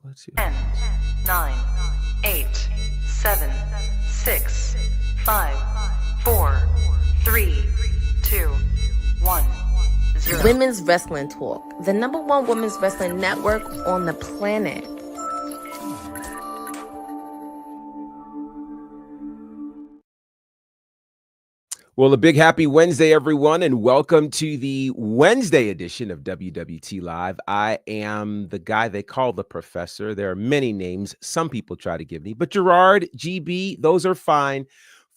Let's see. 10, 9, 8, 7, 6, 5, 4, 3, 2, 1, 0. Women's Wrestling Talk, the #1 women's wrestling network on the planet. Well, a big happy Wednesday, everyone, and welcome to the Wednesday edition of WWT Live. I am the guy they call the professor. There are many names some people try to give me, but Gerard, GB, those are fine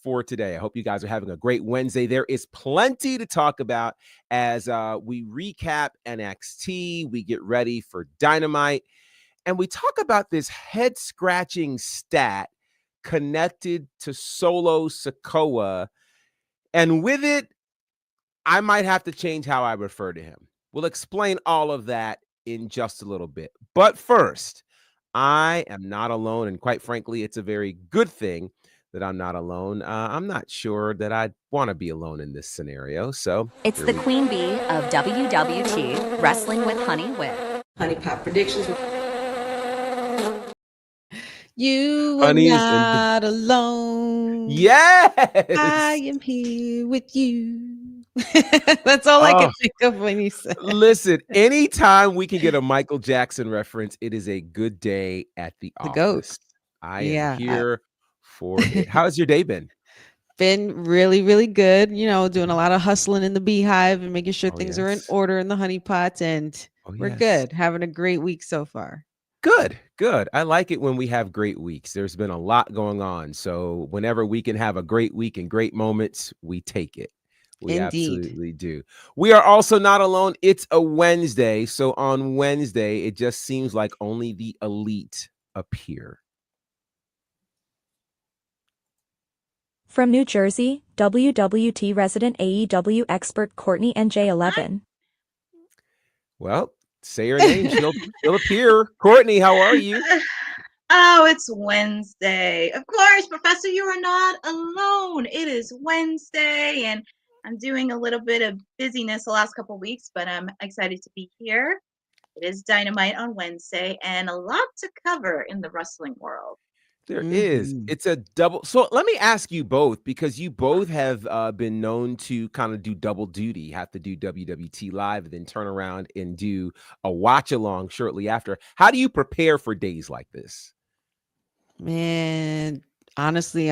for today. I hope you guys are having a great Wednesday. There is plenty to talk about as we recap NXT, we get ready for Dynamite, and we talk about this head-scratching stat connected to Solo Sikoa. And with it, I might have to change how I refer to him. We'll explain all of that in just a little bit. But first, I am not alone. And quite frankly, it's a very good thing that I'm not alone. I'm not sure that I'd want to be alone in this scenario. So it's the Queen Bee of WWT, Wrestling with Honey with Honey Pop Predictions. You are not alone. Yes, I am here with you. That's all I can think of when you say. Listen, anytime we can get a Michael Jackson reference, it is a good day at the office. Goat. I am here for it. How's your day been? Been really, really good. You know, doing a lot of hustling in the beehive and making sure things are in order in the honey pots, and we're good. Having a great week so far. Good. I like it when we have great weeks. There's been a lot going on. So whenever we can have a great week and great moments, we take it. We absolutely do. We are also not alone. It's a Wednesday. So on Wednesday, it just seems like only the elite appear. From New Jersey, WWT resident AEW expert Courtney and J11. Well, say her name. She'll appear. Courtney, how are you? Oh, it's Wednesday. Of course, Professor, you are not alone. It is Wednesday, and I'm doing a little bit of busyness the last couple of weeks, but I'm excited to be here. It is Dynamite on Wednesday, and a lot to cover in the wrestling world. There is. It's a double. So let me ask you both, because you both have been known to kind of do double duty. You have to do WWT Live and then turn around and do a watch along shortly after. How do you prepare for days like this? Man, honestly,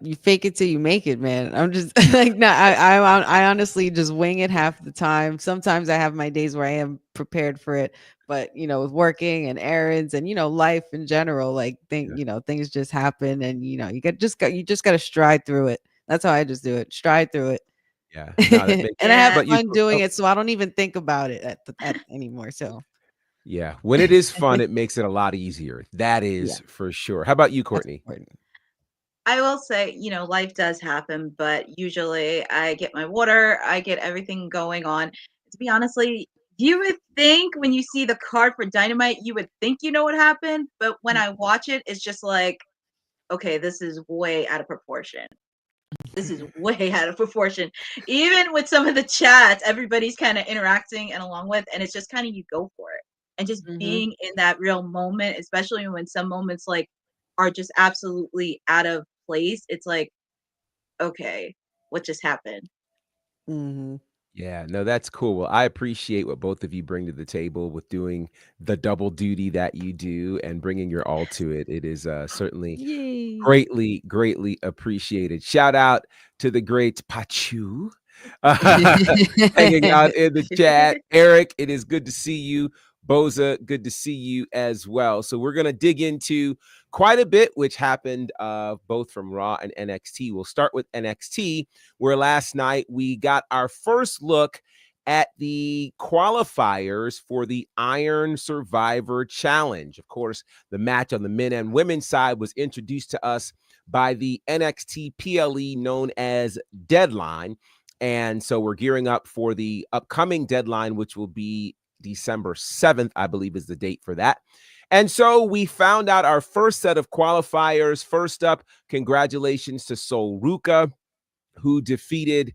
you fake it till you make it, man. I'm just like, no, I honestly just wing it half the time. Sometimes I have my days where I am prepared for it, but you know, with working and errands and, you know, life in general, like things just happen, and you know, you just got to stride through it. That's how I just do it. Stride through it. Yeah. And I have fun doing it, so I don't even think about it anymore. So yeah, when it is fun, it makes it a lot easier. That is for sure. How about you, Courtney? I will say, you know, life does happen, but usually I get my water, I get everything going on. To be honestly, you would think when you see the card for Dynamite, you would think you know what happened, but when I watch it, it's just like, okay, this is way out of proportion. This is way out of proportion. Even with some of the chats, everybody's kind of interacting and along with, and it's just kind of you go for it. And just being in that real moment, especially when some moments like are just absolutely out of place. It's like, okay, what just happened? Yeah, no, that's cool. Well, I appreciate what both of you bring to the table with doing the double duty that you do and bringing your all to it. It is certainly greatly appreciated. Shout out to the great Pachu hanging out in the chat. Eric, it is good to see you. Boza, good to see you as well. So we're going to dig into quite a bit, which happened both from Raw and NXT. We'll start with NXT, where last night we got our first look at the qualifiers for the Iron Survivor Challenge. Of course, the match on the men and women's side was introduced to us by the NXT PLE known as Deadline. And so we're gearing up for the upcoming Deadline, which will be December 7th, I believe is the date for that. And so we found out our first set of qualifiers. First up, congratulations to Sol Ruka, who defeated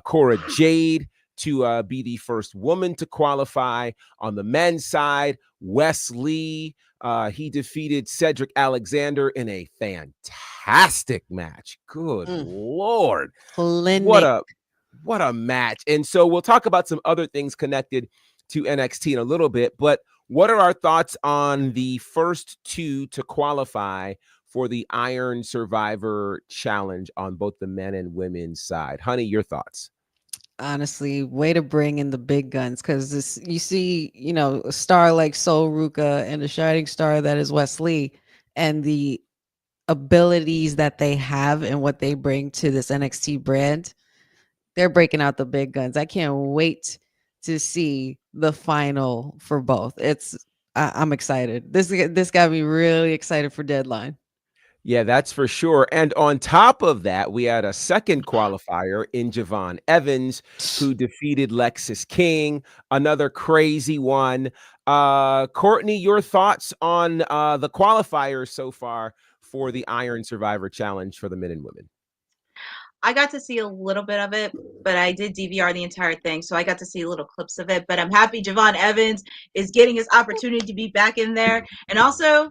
Cora Jade to be the first woman to qualify. On the men's side, Wes Lee, he defeated Cedric Alexander in a fantastic match. Good Lord. Clinic. What a match. And so we'll talk about some other things connected to NXT in a little bit, but what are our thoughts on the first two to qualify for the Iron Survivor Challenge on both the men and women's side? Honey, your thoughts? Honestly, way to bring in the big guns, because this, you see, a star like Sol Ruka and a shining star that is Wes Lee, and the abilities that they have and what they bring to this NXT brand. They're breaking out the big guns. I can't wait to see the final for both. I'm excited. This got me really excited for Deadline. Yeah, that's for sure. And on top of that, we had a second qualifier in Javon Evans, who defeated Lexis King, another crazy one. Courtney, your thoughts on the qualifiers so far for the Iron Survivor Challenge for the men and women? I got to see a little bit of it, but I did DVR the entire thing, so I got to see little clips of it. But I'm happy Javon Evans is getting his opportunity to be back in there. And also,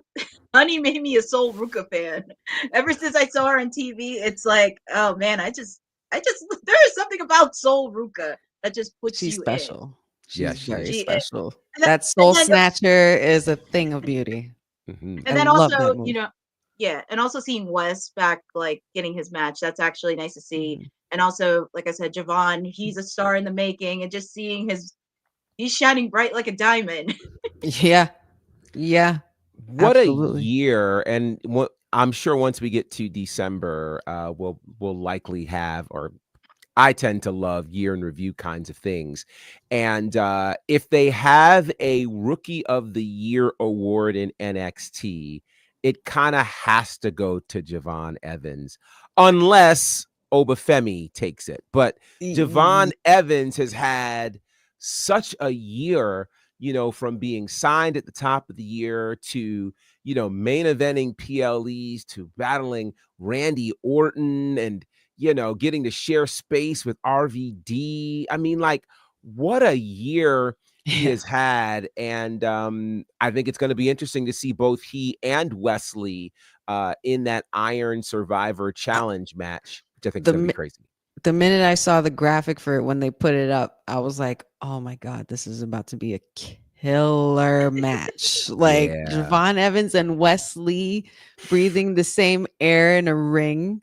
Honey made me a Sol Ruka fan. Ever since I saw her on TV, it's like, oh man, I just there is something about Sol Ruka that just puts She's you special. in. She's very She is. special. And That Soul Snatcher is a thing of beauty. And I then love that also, move. yeah, and also seeing Wes back, like getting his match, that's actually nice to see. Mhm. And also, like I said, Javon, he's a star in the making, and just seeing he's shining bright like a diamond. Yeah. Yeah. What a Absolutely. year. And what I'm sure once we get to December, we'll likely have, or I tend to love year in review kinds of things. And if they have a Rookie of the Year award in NXT, it kind of has to go to Javon Evans, unless Obafemi takes it. But Javon Evans has had such a year, from being signed at the top of the year to, main eventing PLEs to battling Randy Orton and, getting to share space with RVD. I mean, like, what a year he has had. And I think it's going to be interesting to see both he and Wesley in that Iron Survivor Challenge match, which I think is going to be crazy. The minute I saw the graphic for it when they put it up, I was like, oh my God, this is about to be a killer match. Like Javon Evans and Wesley breathing the same air in a ring.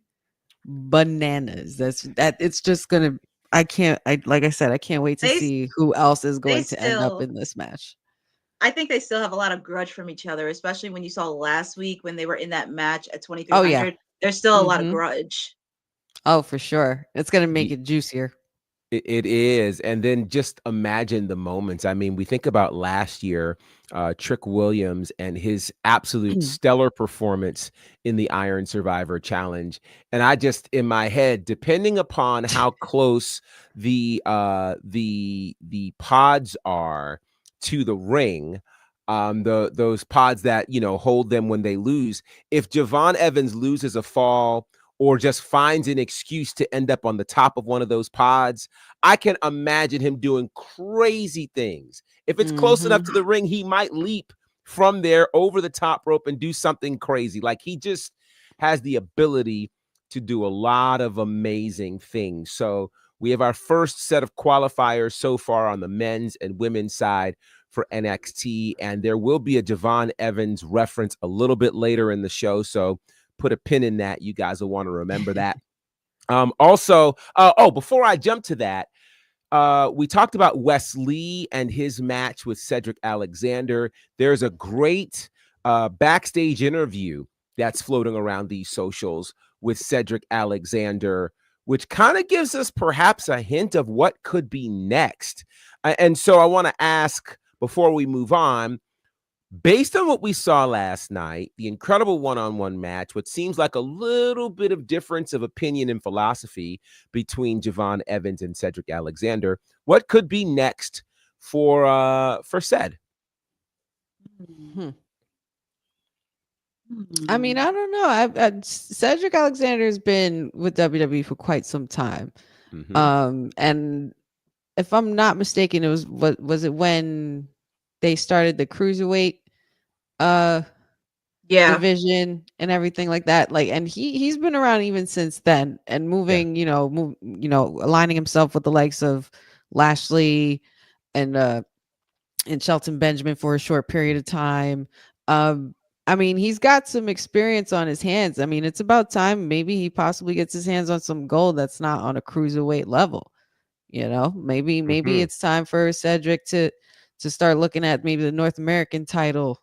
Bananas. It's just gonna, like I said, I can't wait to see who else is going to end up in this match. I think they still have a lot of grudge from each other, especially when you saw last week when they were in that match at 2300. Oh, yeah. There's still a lot of grudge. Oh, for sure. It's gonna make it juicier. It is. And then just imagine the moments. I mean, we think about last year, Trick Williams and his absolute stellar performance in the Iron Survivor Challenge. And I just, in my head, depending upon how close the pods are to the ring, those pods that, hold them when they lose, if Javon Evans loses a fall or just finds an excuse to end up on the top of one of those pods, I can imagine him doing crazy things. If it's close enough to the ring, he might leap from there over the top rope and do something crazy. Like, he just has the ability to do a lot of amazing things. So we have our first set of qualifiers so far on the men's and women's side for NXT, and there will be a Javon Evans reference a little bit later in the show. So put a pin in that. You guys will want to remember that. Also, before I jump to that, we talked about Wes Lee and his match with Cedric Alexander. There's a great backstage interview that's floating around these socials with Cedric Alexander, which kind of gives us perhaps a hint of what could be next. And so I want to ask, before we move on, based on what we saw last night, the incredible one-on-one match, what seems like a little bit of difference of opinion and philosophy between Javon Evans and Cedric Alexander, what could be next for Ced? I mean, I don't know. Cedric Alexander has been with WWE for quite some time. And if I'm not mistaken, it was what was it when they started the cruiserweight uh Yeah. division and everything like that. Like, and he's been around even since then and Yeah. moving, aligning himself with the likes of Lashley and Shelton Benjamin for a short period of time. I mean, he's got some experience on his hands. I mean, it's about time maybe he possibly gets his hands on some gold that's not on a cruiserweight level. Maybe Mhm. it's time for Cedric to start looking at maybe the North American title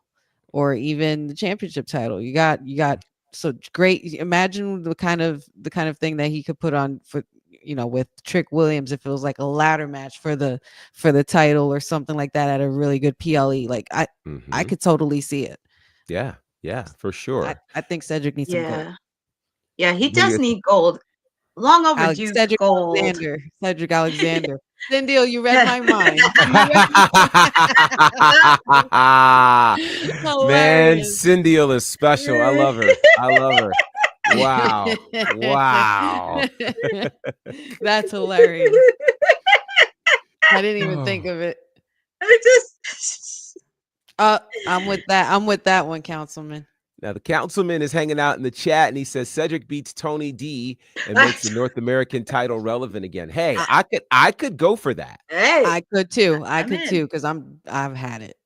or even the championship title. You got so great. Imagine the kind of thing that he could put on for with Trick Williams if it was like a ladder match for the title or something like that at a really good PLE. Like I Mhm. could totally see it. Yeah. Yeah, for sure. I think Cedric needs some gold. Yeah. Yeah, he What do does you need gold. Long overdue Cedric gold. Alexander. Cedric Alexander. Cindy, you read Yeah. my mind. You read Man, Hilarious. Cindy is special. I love her. I love her. Wow. Wow. That's hilarious. I didn't even think of it. I just I'm with that. I'm with that one, Councilman. Now the councilman is hanging out in the chat and he says Cedric beats Tony D and makes the North American title relevant again. Hey, I could go for that. hey, I could too. I I'm could in. too because I've had it.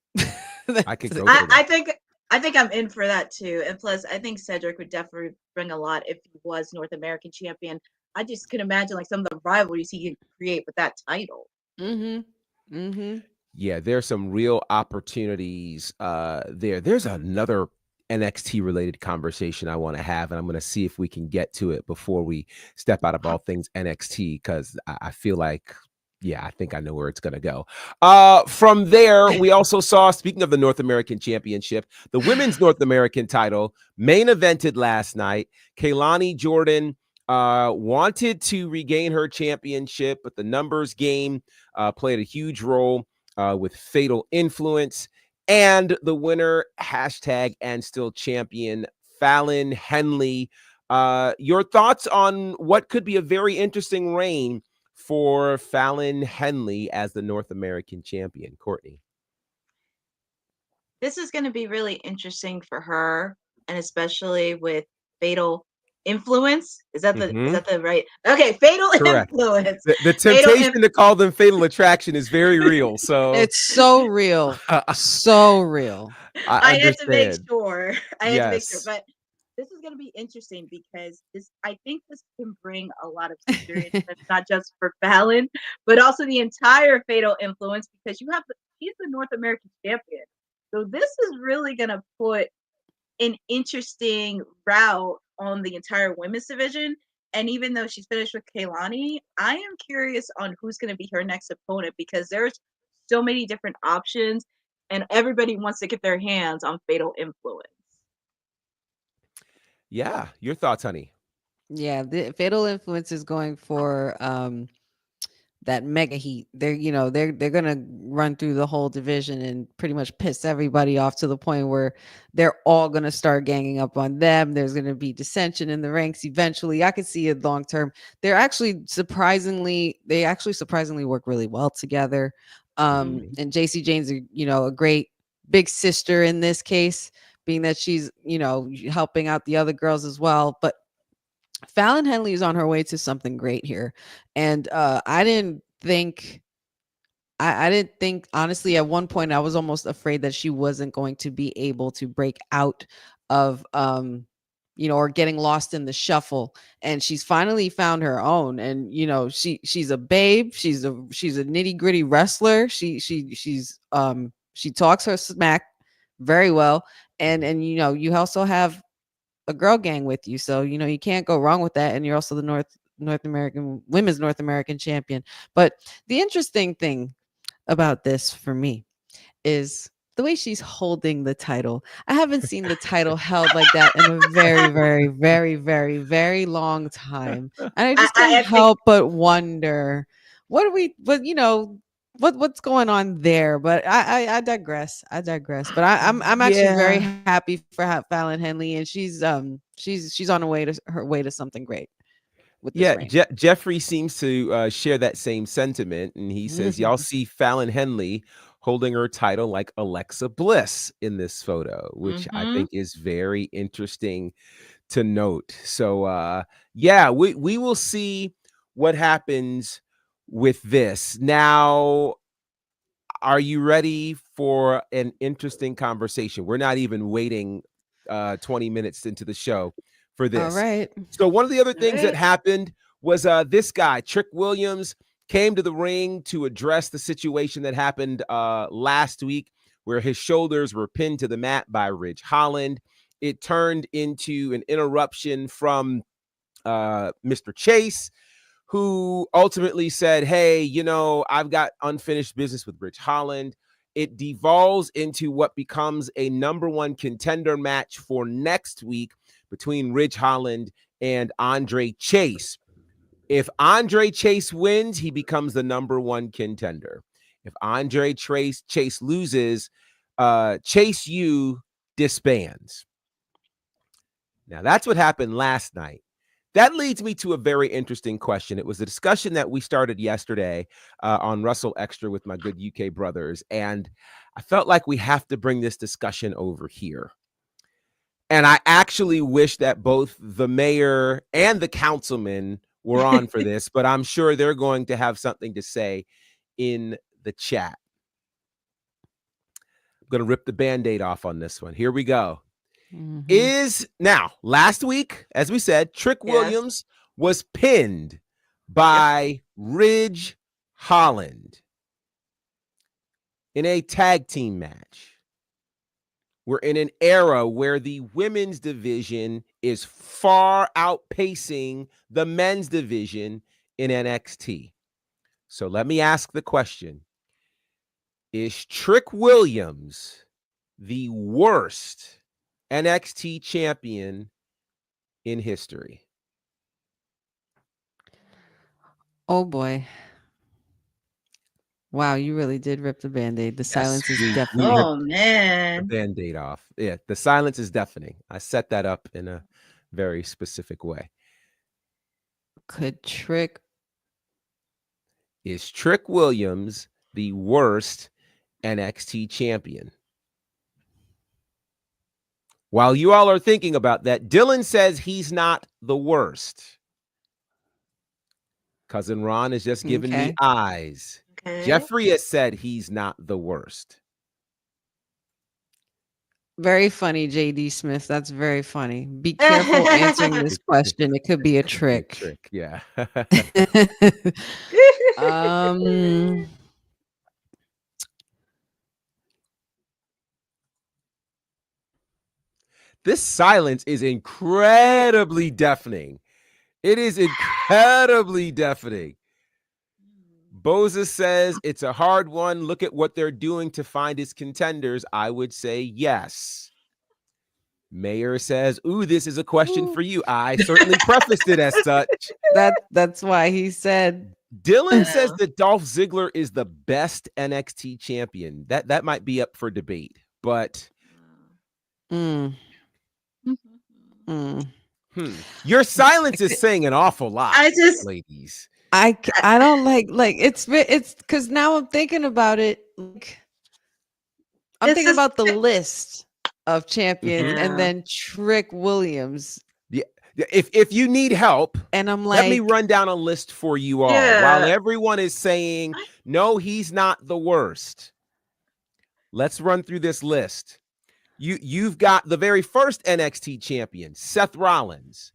I could That's go it. for that. I think I'm in for that too. And plus, I think Cedric would definitely bring a lot if he was North American champion. I just can imagine like some of the rivalries he could create with that title. Mm-hmm. Mm-hmm. Yeah, there's some real opportunities there. There's another NXT related conversation I want to have, and I'm going to see if we can get to it before we step out of all things NXT because I feel like, yeah, I think I know where it's going to go. From there, we also saw, speaking of the North American Championship, the women's North American title main evented last night. Kaylani Jordan wanted to regain her championship, but the numbers game played a huge role with Fatal Influence. And the winner, hashtag and still champion, Fallon Henley. Your thoughts on what could be a very interesting reign for Fallon Henley as the North American champion, Courtney? This is going to be really interesting for her, and especially with Fatal Influence. Is that the right? Okay, Fatal Correct. Influence. The Fatal temptation to call them Fatal Attraction is very real. So It's so real. So real. I had to make understand. sure. I had to make sure, Yes. but this is going to be interesting because I think this can bring a lot of seriousness, not just for Fallon, but also the entire Fatal Influence because she's the North American champion. So this is really going to put an interesting route on the entire women's division. And even though she's finished with Kaylani, I am curious on who's going to be her next opponent because there's so many different options and everybody wants to get their hands on Fatal Influence. Yeah. Your thoughts, honey? Yeah, the Fatal Influence is going for that mega heat. They're gonna run through the whole division and pretty much piss everybody off to the point where they're all gonna start ganging up on them. There's gonna be dissension in the ranks eventually. I could see it long term. They actually surprisingly work really well together. And JC Jane's a great big sister in this case, being that she's helping out the other girls as well. But Fallon Henley is on her way to something great here. And I didn't think honestly at one point I was almost afraid that she wasn't going to be able to break out of or getting lost in the shuffle. And she's finally found her own. And she's a babe. She's a nitty-gritty wrestler. She talks her smack very well. And you also have a girl gang with you, so you can't go wrong with that. And you're also the women's North American champion. But the interesting thing about this for me is the way she's holding the title. I haven't seen the title held like that in a very, very, very, very, very long time, and I just can't help but wonder what's going on there. But I digress. But I'm actually very happy for Fallon Henley, and she's on her way to something great. with this reign. Jeffrey seems to share that same sentiment, and he says, y'all see Fallon Henley holding her title like Alexa Bliss in this photo, which I think is very interesting to note. So, we will see what happens with this. Now, are you ready for an interesting conversation? We're not even waiting 20 minutes into the show for this. All right. So one of the other things that happened was this guy, Trick Williams, came to the ring to address the situation that happened last week where his shoulders were pinned to the mat by Ridge Holland. It turned into an interruption from Mr. Chase, who ultimately said, hey, I've got unfinished business with Ridge Holland. It devolves into what becomes a number one contender match for next week between Ridge Holland and Andre Chase. If Andre Chase wins, he becomes the number one contender. If Andre Chase loses, Chase U disbands. Now, that's what happened last night. That leads me to a very interesting question. It was a discussion that we started yesterday on Russell Extra with my good UK brothers, and I felt like we have to bring this discussion over here. And I actually wish that both the mayor and the councilman were on for this, but I'm sure they're going to have something to say in the chat. I'm going to rip the Band-Aid off on this one. Here we go. Now, last week, as we said, Trick Williams was pinned by Ridge Holland in a tag team match. We're in an era where the women's division is far outpacing the men's division in NXT. So let me ask the question. Is Trick Williams the worst NXT champion in history? Oh boy. Wow, you really did rip the Band-Aid. The silence is deafening. Oh man. The Band-Aid off. Yeah, the silence is deafening. I set that up in a very specific way. Is Trick Williams the worst NXT champion? While you all are thinking about that, Dylan says he's not the worst. Cousin Ron is just giving me eyes. Jeffrey has said he's not the worst. Very funny, JD Smith. That's very funny. Be careful answering this question. It could be a trick. Yeah. This silence is incredibly deafening. It is incredibly deafening. Boza says it's a hard one. Look at what they're doing to find his contenders. I would say yes. Mayor says, ooh, this is a question for you. I certainly prefaced it as such. That's why he said. Dylan says that Dolph Ziggler is the best NXT champion. That might be up for debate, but your silence is saying an awful lot. Ladies. I don't like it's because now I'm thinking about it. I'm thinking about the list of champions and then Trick Williams. Yeah. If you need help, and I'm like, let me run down a list for you all. While everyone is saying, no, he's not the worst. Let's run through this list. You've got the very first NXT champion, Seth Rollins.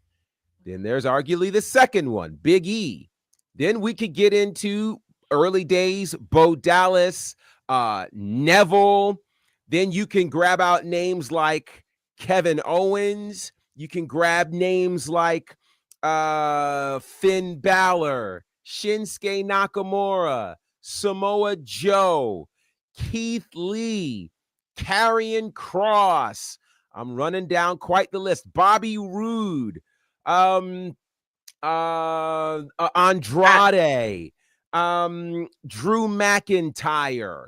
Then there's arguably the second one, Big E. Then we could get into early days, Bo Dallas, Neville. Then you can grab out names like Kevin Owens. You can grab names like Finn Balor, Shinsuke Nakamura, Samoa Joe, Keith Lee, Karrion Kross. I'm running down quite the list. Bobby Roode, Andrade, Drew McIntyre.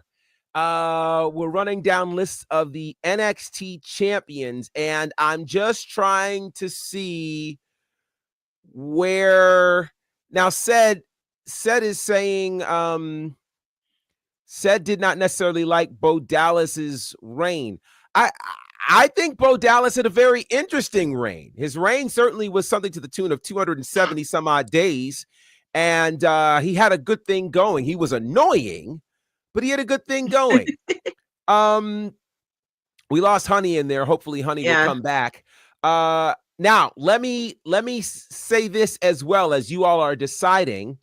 We're running down lists of the NXT champions, and I'm just trying to see where now Ced is saying Ced did not necessarily like Bo Dallas's reign. I think Bo Dallas had a very interesting reign. His reign certainly was something to the tune of 270 some odd days. And he had a good thing going. He was annoying, but he had a good thing going. We lost Honey in there. Hopefully Honey will come back. Now, let me say this as well, as you all are deciding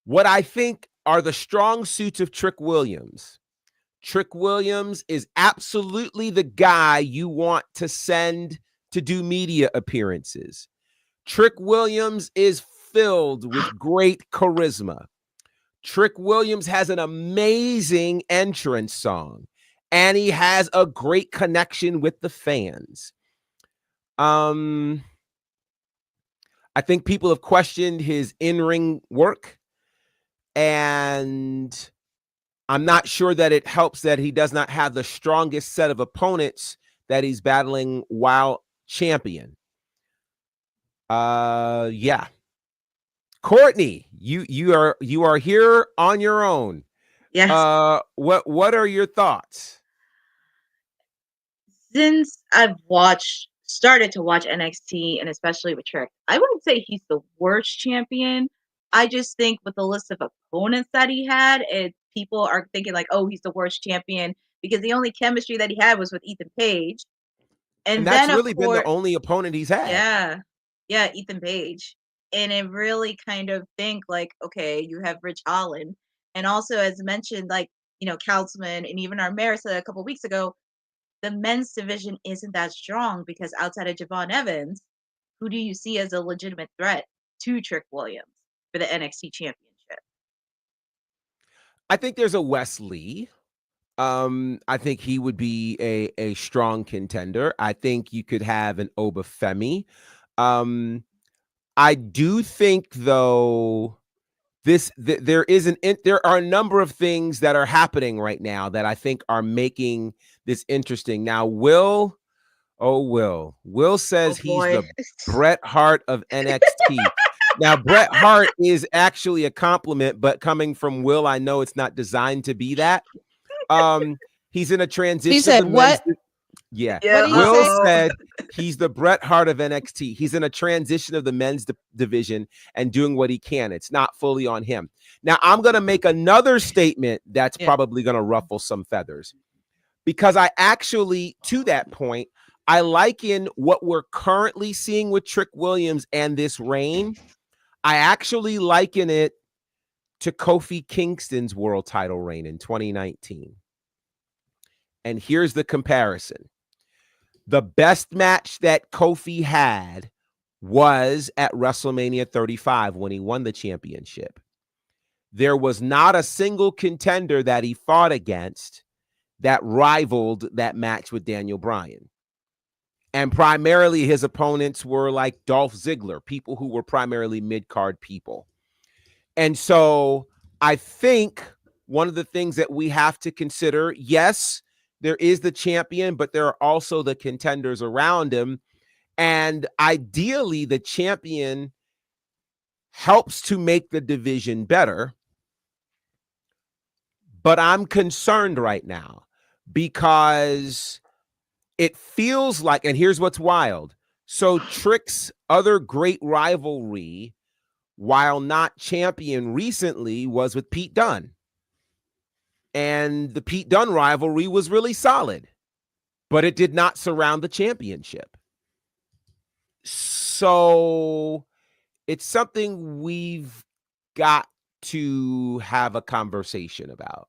what I think are the strong suits of Trick Williams. Trick Williams is absolutely the guy you want to send to do media appearances. Trick Williams is filled with great charisma. Trick Williams has an amazing entrance song, and he has a great connection with the fans. I think people have questioned his in-ring work, and I'm not sure that it helps that he does not have the strongest set of opponents that he's battling while champion. Yeah. Courtney, you are here on your own. Yes. What are your thoughts? Since I've started to watch NXT, and especially with Trick, I wouldn't say he's the worst champion. I just think with the list of opponents that he had, people are thinking like, oh, he's the worst champion because the only chemistry that he had was with Ethan Page. And that's then, really been the only opponent he's had. Yeah, Ethan Page. And it really kind of think like, okay, you have Rich Holland. And also, as mentioned, like, Councilman and even our mayor said a couple of weeks ago, the men's division isn't that strong because outside of Javon Evans, who do you see as a legitimate threat to Trick Williams for the NXT championship? I think there's a Wes Lee. I think he would be a strong contender. I think you could have an Obafemi. I do think, though, there are a number of things that are happening right now that I think are making this interesting. Now, Will says he's the Bret Hart of NXT. Now, Bret Hart is actually a compliment, but coming from Will, I know it's not designed to be that. He's in a transition. He said what? Yeah. Will said he's the Bret Hart of NXT. He's in a transition of the men's division and doing what he can. It's not fully on him. Now, I'm going to make another statement that's probably going to ruffle some feathers, because I actually, to that point, I liken what we're currently seeing with Trick Williams and this reign. I actually liken it to Kofi Kingston's world title reign in 2019. And here's the comparison. The best match that Kofi had was at WrestleMania 35 when he won the championship. There was not a single contender that he fought against that rivaled that match with Daniel Bryan. And primarily his opponents were like Dolph Ziggler, people who were primarily mid-card people. And so I think one of the things that we have to consider, yes, there is the champion, but there are also the contenders around him. And ideally, the champion helps to make the division better. But I'm concerned right now because it feels like, and here's what's wild. So Trick's other great rivalry, while not champion recently, was with Pete Dunne. And the Pete Dunne rivalry was really solid, but it did not surround the championship. So it's something we've got to have a conversation about.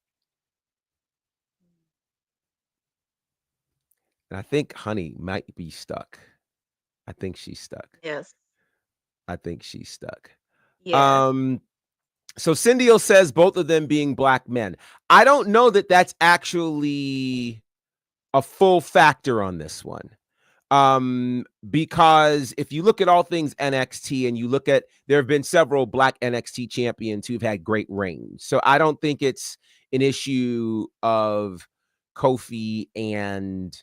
And I think Honey might be stuck. I think she's stuck. Yes. I think she's stuck. Yeah. So Cindy says both of them being black men. I don't know that that's actually a full factor on this one. Because if you look at all things NXT and you look at, there have been several black NXT champions who've had great reigns. So I don't think it's an issue of Kofi and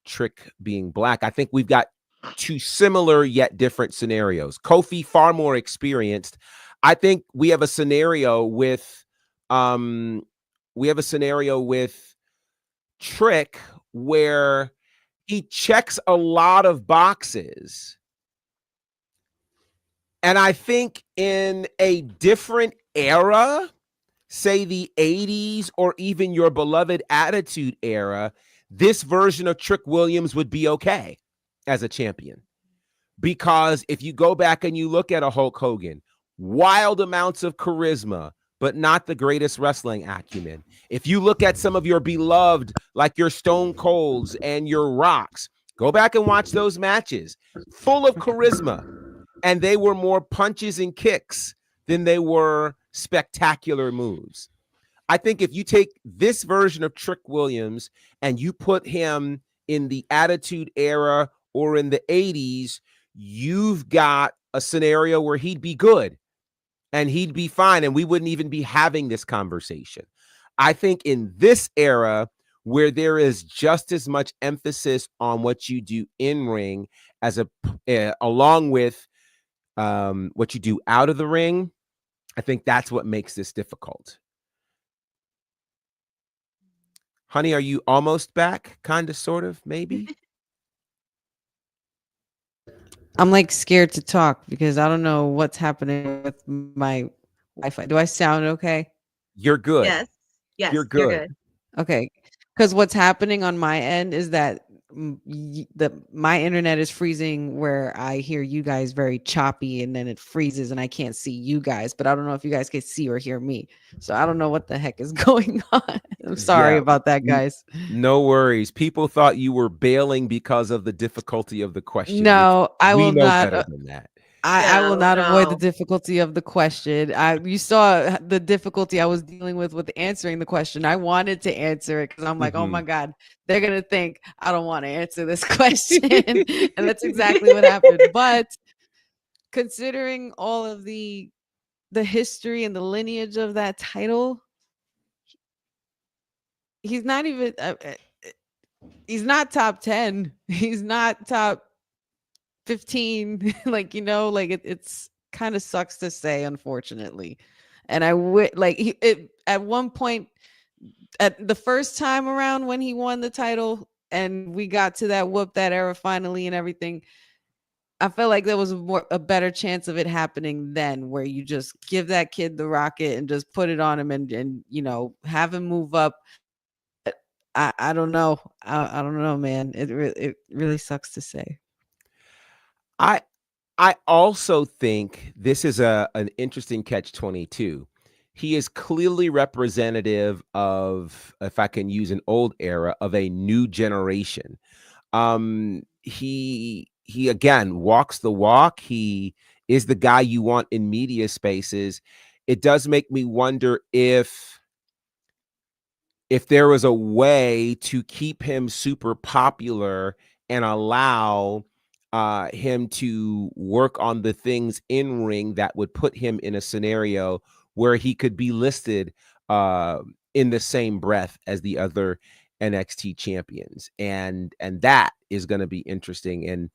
Trick being black. I think we've got to similar yet different scenarios. Kofi far more experienced. I think we have a scenario with Trick where he checks a lot of boxes. And I think in a different era, say the 80s or even your beloved Attitude Era, this version of Trick Williams would be okay as a champion. Because if you go back and you look at a Hulk Hogan, wild amounts of charisma, but not the greatest wrestling acumen. If you look at some of your beloved, like your Stone Colds and your Rocks, go back and watch those matches, full of charisma. And they were more punches and kicks than they were spectacular moves. I think if you take this version of Trick Williams and you put him in the Attitude Era or in the 80s, you've got a scenario where he'd be good and he'd be fine, and we wouldn't even be having this conversation. I think in this era, where there is just as much emphasis on what you do in ring as along with what you do out of the ring, I think that's what makes this difficult. Honey, are you almost back? Kind of, sort of, maybe? I'm like scared to talk because I don't know what's happening with my Wi-Fi. Do I sound okay? You're good. Yes. Yes. You're good. Okay. Because what's happening on my end is that my internet is freezing where I hear you guys very choppy, and then it freezes and I can't see you guys, but I don't know if you guys can see or hear me. So I don't know what the heck is going on. I'm sorry about that, guys. No worries. People thought you were bailing because of the difficulty of the question. No, I will not. Better than that. I will not avoid the difficulty of the question. You saw the difficulty I was dealing with answering the question. I wanted to answer it because I'm like, oh my God, they're going to think I don't want to answer this question. And that's exactly what happened. But considering all of the history and the lineage of that title, he's not even, he's not top 10. He's not top 15. Like, it's kind of sucks to say, unfortunately. And I would like at one point, at the first time around when he won the title and we got to that whoop that era finally and everything, I felt like there was a better chance of it happening then, where you just give that kid the rocket and just put it on him and have him move up. I don't know. I don't know, man. It really sucks to say. I also think this is an interesting catch-22. He is clearly representative of, if I can use an old era, of a new generation. He again walks the walk. He is the guy you want in media spaces. It does make me wonder if there was a way to keep him super popular and allow him to work on the things in ring that would put him in a scenario where he could be listed in the same breath as the other NXT champions. And that is going to be interesting. And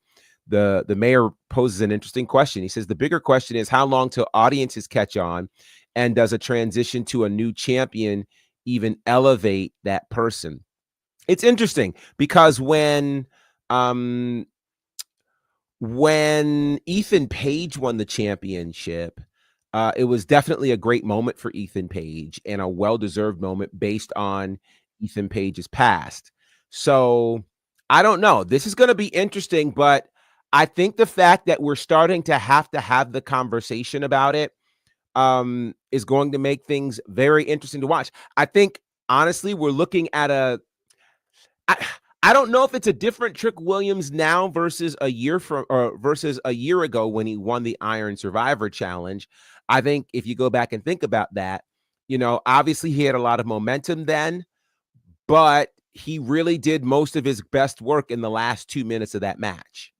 the mayor poses an interesting question. He says, the bigger question is how long till audiences catch on, and does a transition to a new champion even elevate that person? It's interesting because when Ethan Page won the championship, it was definitely a great moment for Ethan Page and a well-deserved moment based on Ethan Page's past. So I don't know. This is going to be interesting, but I think the fact that we're starting to have the conversation about it is going to make things very interesting to watch. I think, honestly, we're looking at I don't know if it's a different Trick Williams now versus a year ago when he won the Iron Survivor Challenge. I think if you go back and think about that, obviously he had a lot of momentum then, but he really did most of his best work in the last 2 minutes of that match.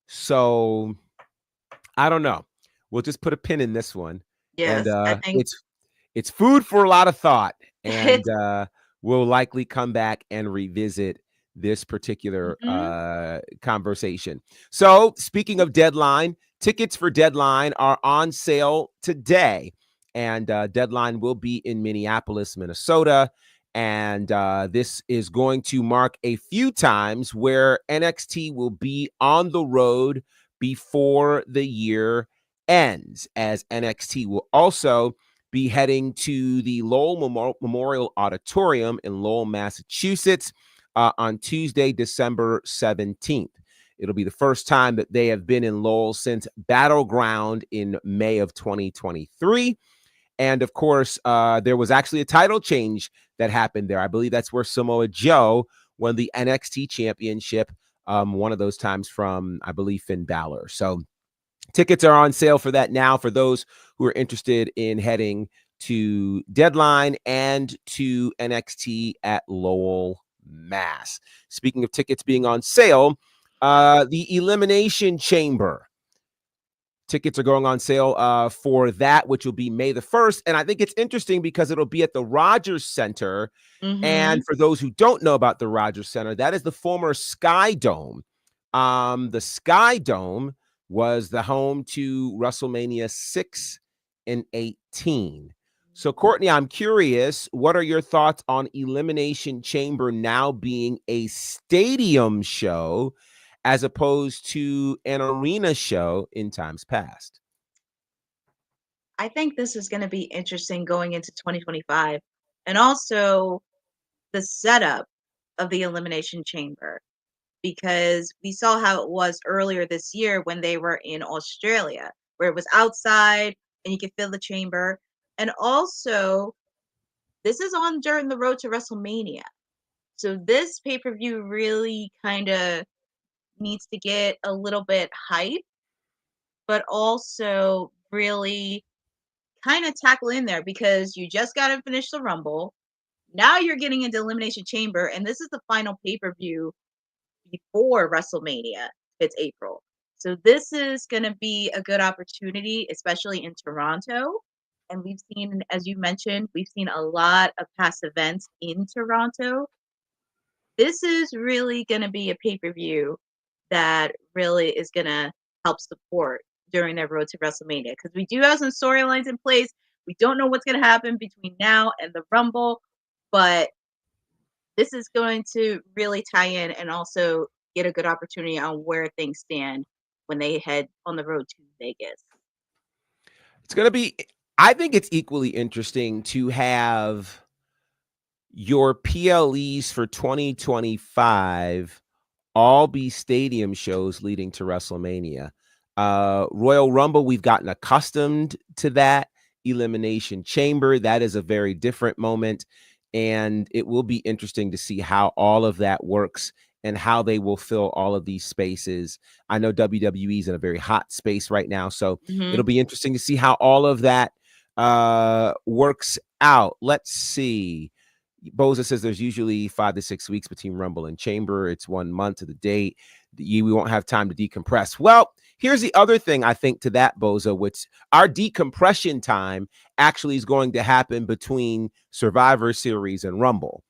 So I don't know. We'll just put a pin in this one. Yes, and I think it's food for a lot of thought, and we'll likely come back and revisit this particular Mhm. conversation. So, speaking of Deadline, tickets for Deadline are on sale today. And Deadline will be in Minneapolis, Minnesota. And this is going to mark a few times where NXT will be on the road before the year ends, as NXT will also be heading to the Lowell Memorial Auditorium in Lowell, Massachusetts on Tuesday, December 17th. It'll be the first time that they have been in Lowell since Battleground in May of 2023. And of course, there was actually a title change that happened there. I believe that's where Samoa Joe won the NXT championship, one of those times from, I believe, Finn Balor. So tickets are on sale for that now for those who are interested in heading to Deadline and to NXT at Lowell, Mass. Speaking of tickets being on sale, the Elimination Chamber. Tickets are going on sale for that, which will be May the 1st. And I think it's interesting because it'll be at the Rogers Center. And Mhm. for those who don't know about the Rogers Center, that is the former Sky Dome. The Sky Dome was the home to WrestleMania 6 and 18. So, Courtney, I'm curious, what are your thoughts on Elimination Chamber now being a stadium show as opposed to an arena show in times past? I think this is gonna be interesting going into 2025, and also the setup of the Elimination Chamber, because we saw how it was earlier this year when they were in Australia, where it was outside and you could feel the chamber. And also, this is on during the road to WrestleMania. So this pay-per-view really kind of needs to get a little bit hype, but also really kind of tackle in there because you just got to finish the Rumble. Now you're getting into Elimination Chamber, and this is the final pay-per-view before WrestleMania. It's April. So this is going to be a good opportunity, especially in Toronto. And we've seen, as you mentioned, we've seen a lot of past events in Toronto. This is really going to be a pay-per-view that really is going to help support during their road to WrestleMania, because we do have some storylines in place. We don't know what's going to happen between now and the Rumble, but this is going to really tie in and also get a good opportunity on where things stand when they head on the road to Vegas. It's going to be, I think it's equally interesting to have your PLEs for 2025 all be stadium shows leading to WrestleMania. Royal Rumble, we've gotten accustomed to that. Elimination Chamber, that is a very different moment. And it will be interesting to see how all of that works and how they will fill all of these spaces. I know WWE is in a very hot space right now, so it'll Mhm. be interesting to see how all of that works out. Let's see. Boza says there's usually 5 to 6 weeks between Rumble and Chamber. It's 1 month to the date. We won't have time to decompress. Well, here's the other thing I think to that, Boza, which our decompression time actually is going to happen between Survivor Series and Rumble,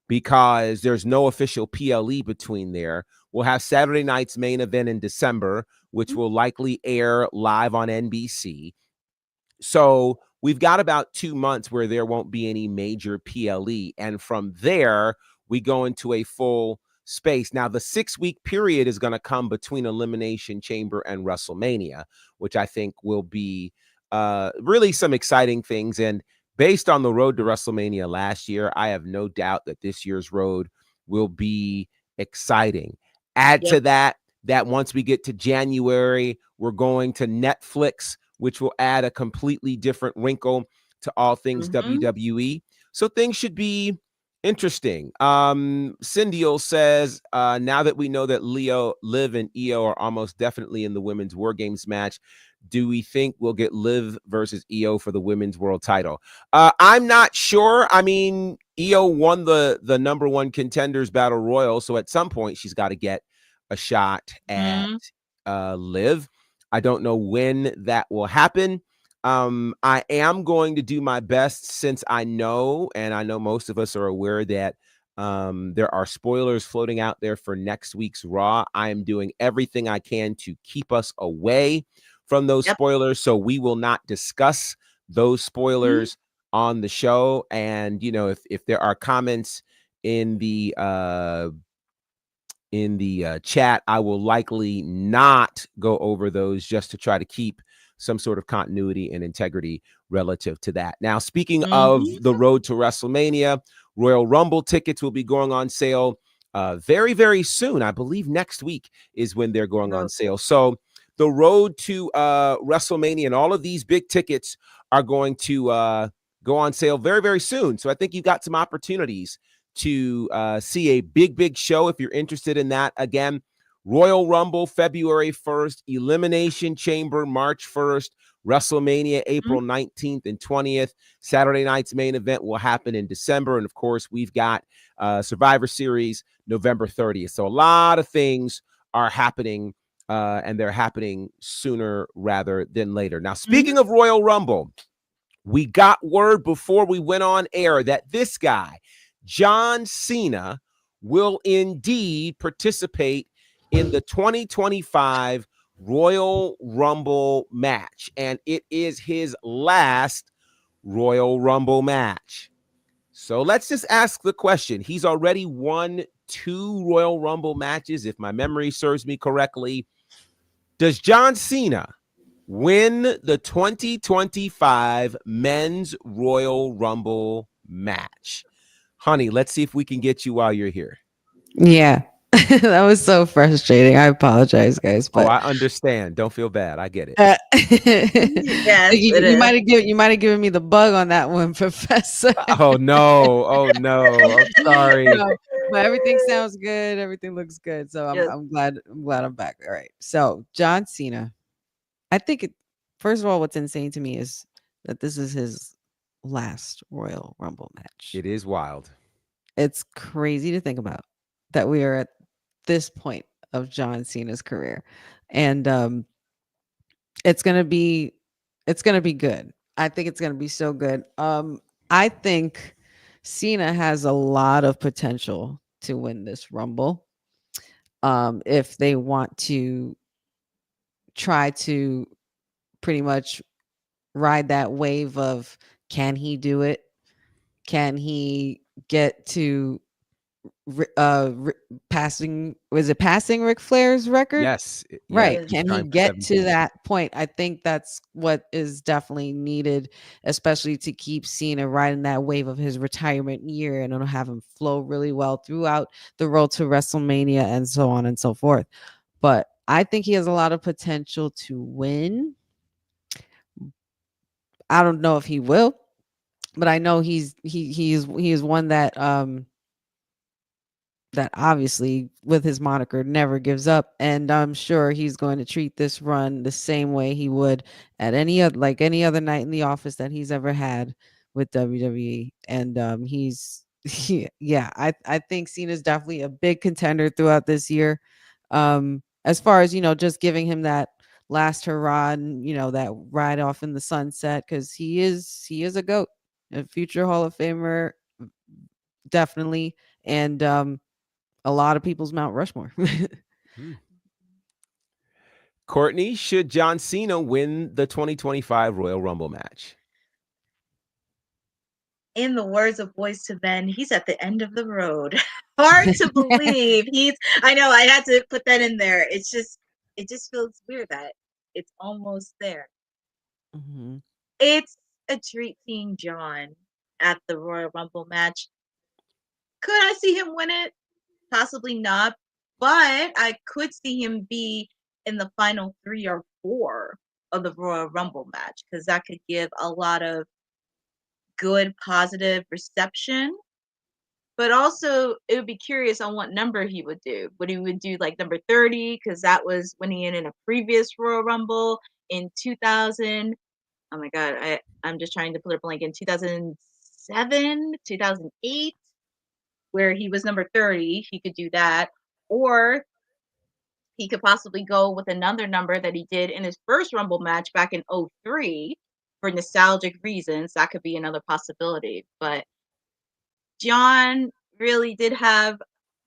because there's no official PLE between there. We'll have Saturday night's main event in December, which will likely air live on NBC. So we've got about 2 months where there won't be any major PLE. And from there, we go into a full space. Now, the 6-week period is going to come between Elimination Chamber and WrestleMania, which I think will be really some exciting things. And based on the road to WrestleMania last year, I have no doubt that this year's road will be exciting. Add Yep. to that, that once we get to January, we're going to Netflix, which will add a completely different wrinkle to all things Mhm. WWE. So things should be interesting. Cindyl says, now that we know that Liv and Io are almost definitely in the women's War Games match, do we think we'll get Liv versus Io for the women's world title? I'm not sure. I mean, Io won the number one contenders battle royal, so at some point she's got to get a shot at Mhm. Liv. I don't know when that will happen. I am going to do my best, since I know, and I know most of us are aware, that There are spoilers floating out there for next week's Raw. I am doing everything I can to keep us away from those Yep. spoilers, so we will not discuss those spoilers on the show. And if there are comments in the chat, I will likely not go over those, just to try to keep some sort of continuity and integrity relative to that. Now, speaking of the road to WrestleMania, Royal Rumble tickets will be going on sale very, very soon. I believe next week is when they're going on sale. So the road to WrestleMania and all of these big tickets are going to go on sale very, very soon. So I think you've got some opportunities to see a big show if you're interested in that. Again, Royal Rumble February 1st, Elimination Chamber March 1st, WrestleMania April 19th and 20th. Saturday night's main event will happen in December. And of course, we've got Survivor Series November 30th. So a lot of things are happening, and they're happening sooner rather than later. Now, speaking of Royal Rumble, we got word before we went on air that this guy, John Cena, will indeed participate in the 2025 Royal Rumble match, and it is his last Royal Rumble match. So let's just ask the question. He's already won 2 Royal Rumble matches, if my memory serves me correctly. Does John Cena win the 2025 Men's Royal Rumble match? Honey, let's see if we can get you while you're here. Yeah. That was so frustrating. I apologize, guys. But I understand. Don't feel bad. I get it. Yes, you might have given me the bug on that one, Professor. Oh no. I'm sorry. No, but everything sounds good. Everything looks good. So I'm glad I'm back. All right. So John Cena, I think first of all, what's insane to me is that this is his last Royal Rumble match. It is wild. It's crazy to think about that we are at this point of John Cena's career, and it's gonna be good. I think it's gonna be so good. I think Cena has a lot of potential to win this Rumble. If they want to try to pretty much ride that wave of, can he do it? Can he get to passing Ric Flair's record? Yes. Right. Can he get to that point? I think that's what is definitely needed, especially to keep Cena riding that wave of his retirement year, and it'll have him flow really well throughout the road to WrestleMania and so on and so forth. But I think he has a lot of potential to win. I don't know if he will, but I know he is one that that obviously, with his moniker, never gives up, and I'm sure he's going to treat this run the same way he would at any other night in the office that he's ever had with WWE. And I think Cena's definitely a big contender throughout this year. As far as just giving him that last hurrah and that ride off in the sunset, because he is a GOAT, a future Hall of Famer, definitely, and a lot of people's Mount Rushmore. Courtney, should John Cena win the 2025 Royal Rumble match? In the words of Boyz II Men, he's at the end of the road. Hard to believe. I know, I had to put that in there. It just feels weird that it's almost there. Mm-hmm. It's a treat seeing John at the Royal Rumble match. Could I see him win it? Possibly not, but I could see him be in the final 3 or 4 of the Royal Rumble match, because that could give a lot of good, positive reception. But also, it would be curious on what number he would do. Would he do like number 30? Because that was winning in a previous Royal Rumble in 2000. Oh my God, I'm just trying to put a blank. In 2007, 2008, where he was number 30, he could do that. Or he could possibly go with another number that he did in his first Rumble match back in 2003 for nostalgic reasons. That could be another possibility. But John really did have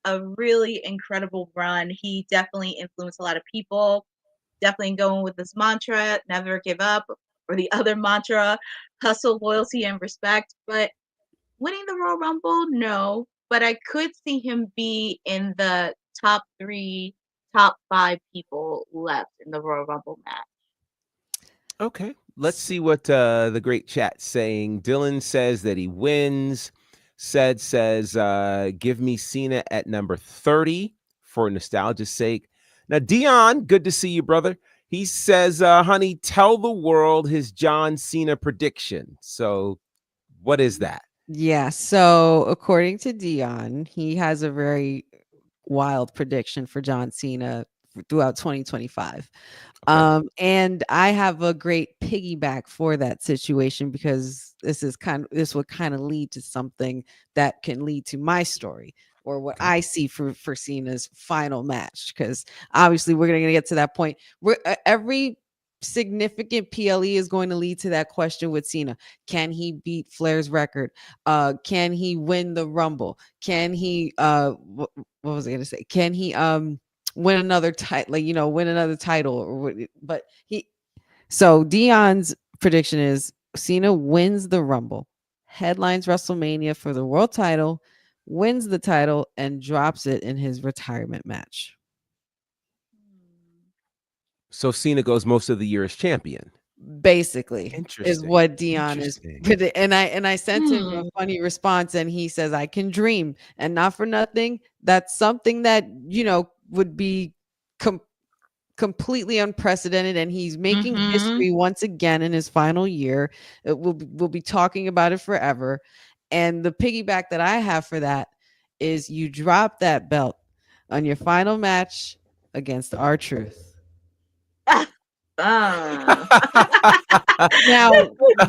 a really incredible run. He definitely influenced a lot of people. Definitely going with this mantra, never give up, or the other mantra, hustle, loyalty, and respect. But winning the Royal Rumble, no. But I could see him be in the top 3, top 5 people left in the Royal Rumble match. Okay. Let's see what the great chat's saying. Dylan says that he wins. Says, give me Cena at number 30 for nostalgia's sake. Now, Dion, good to see you, brother. He says, honey, tell the world his John Cena prediction. So what is that? Yeah. So according to Dion, he has a very wild prediction for John Cena throughout 2025. Okay. And I have a great piggyback for that situation because this would kind of lead to something that can lead to my story or what Okay. I see for Cena's final match. Because obviously we're gonna get to that point. Every significant PLE is going to lead to that question with Cena. Can he beat Flair's record? Can he win the Rumble? Can he what was I gonna say? Can he win another title, win another title but so Dion's prediction is Cena wins the Rumble, headlines WrestleMania for the world title, wins the title, and drops it in his retirement match. So Cena goes most of the year as champion. Basically, is Interesting. what Dion is. And I sent him a funny response, and he says, "I can dream, and not for nothing. That's something that would be completely unprecedented, and he's making history once again in his final year. We'll be talking about it forever." And the piggyback that I have for that is you drop that belt on your final match against R-Truth. Now,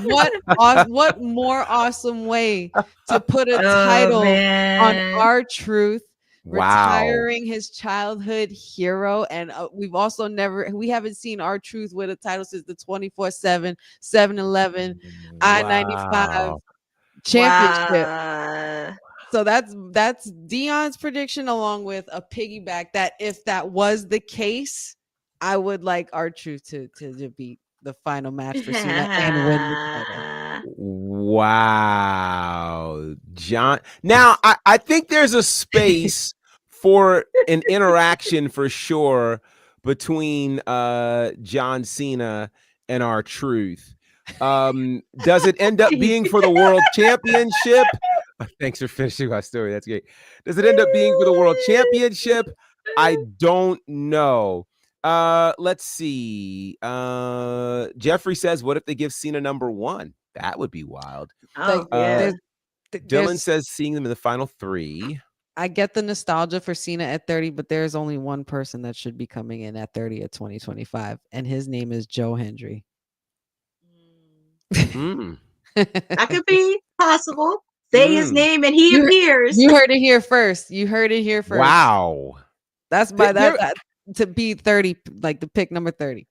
what more awesome way to put a title on R-Truth, retiring his childhood hero, and we haven't seen R-Truth with a title since the 24/7 7-Eleven I-95 championship. Wow. So that's Dion's prediction, along with a piggyback that if that was the case, I would like R-Truth to beat the final match for Cena and win the title. Wow, John. Now, I think there's a space for an interaction for sure between John Cena and R-Truth. Does it end up being for the world championship? Thanks for finishing my story. That's great. Does it end up being for the world championship? I don't know. Let's see. Jeffrey says, what if they give Cena number 1? That would be wild. Oh, yeah. Dylan says seeing them in the final 3. I get the nostalgia for Cena at 30, but there's only one person that should be coming in at 30 at 2025, and his name is Joe Hendry. That could be possible. Say his name and he appears. You heard it here first. Wow. That's by that to be 30, like the pick number 30.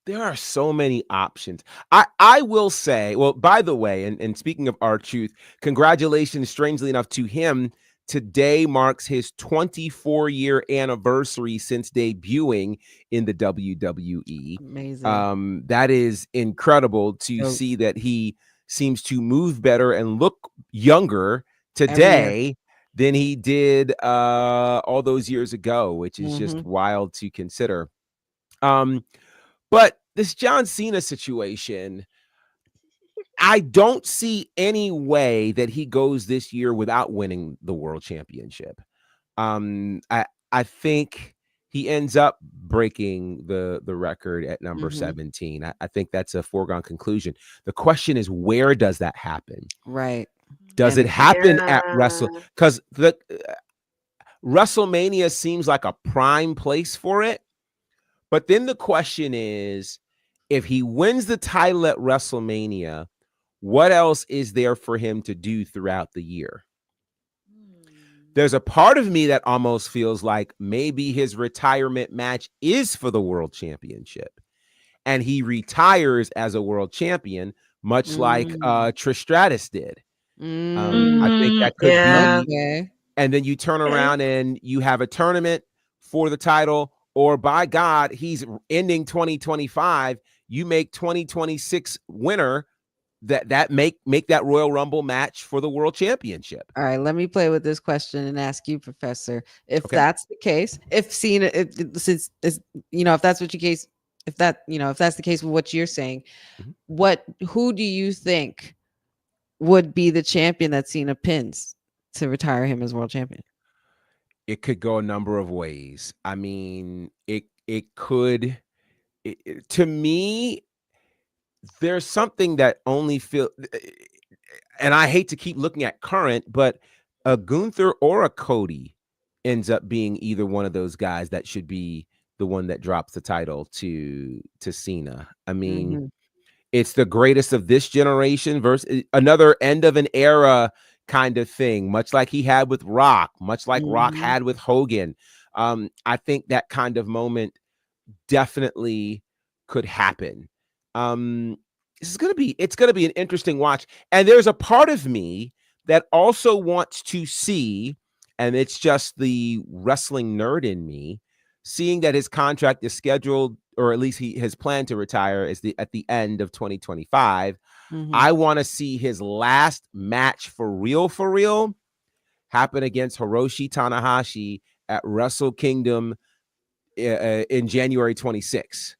There are so many options. I will say, well, by the way, and speaking of R-Truth, congratulations, strangely enough, to him. Today marks his 24-year anniversary since debuting in the WWE. Amazing. That is incredible to see that he seems to move better and look younger today than he did all those years ago, which is just wild to consider. But this John Cena situation, I don't see any way that he goes this year without winning the world championship. I think he ends up breaking the record at number 17. I think that's a foregone conclusion. The question is, where does that happen? Right. Does it happen at because the WrestleMania seems like a prime place for it. But then the question is, if he wins the title at WrestleMania, what else is there for him to do throughout the year? There's a part of me that almost feels like maybe his retirement match is for the world championship, and he retires as a world champion, much like Trish Stratus did. I think that could be and then you turn around and you have a tournament for the title, or by God, he's ending 2025. You make 2026 winner that make that Royal Rumble match for the World Championship. All right, let me play with this question and ask you, Professor, if Okay. that's the case, if Cena, since if that's what your case, if that's the case with what you're saying, who do you think would be the champion that Cena pins to retire him as world champion? It could go a number of ways. I mean, it could. To me, there's something that only feel, and I hate to keep looking at current, but a Gunther or a Cody ends up being either one of those guys that should be the one that drops the title to Cena. I mean, it's the greatest of this generation versus another end of an era kind of thing, much like he had with Rock, much like Rock had with Hogan. I think that kind of moment definitely could happen. It's gonna be an interesting watch. And there's a part of me that also wants to see, and it's just the wrestling nerd in me, seeing that his contract is scheduled, or at least he has planned to retire at the end of 2025. I want to see his last match for real happen against Hiroshi Tanahashi at Wrestle Kingdom in January 26.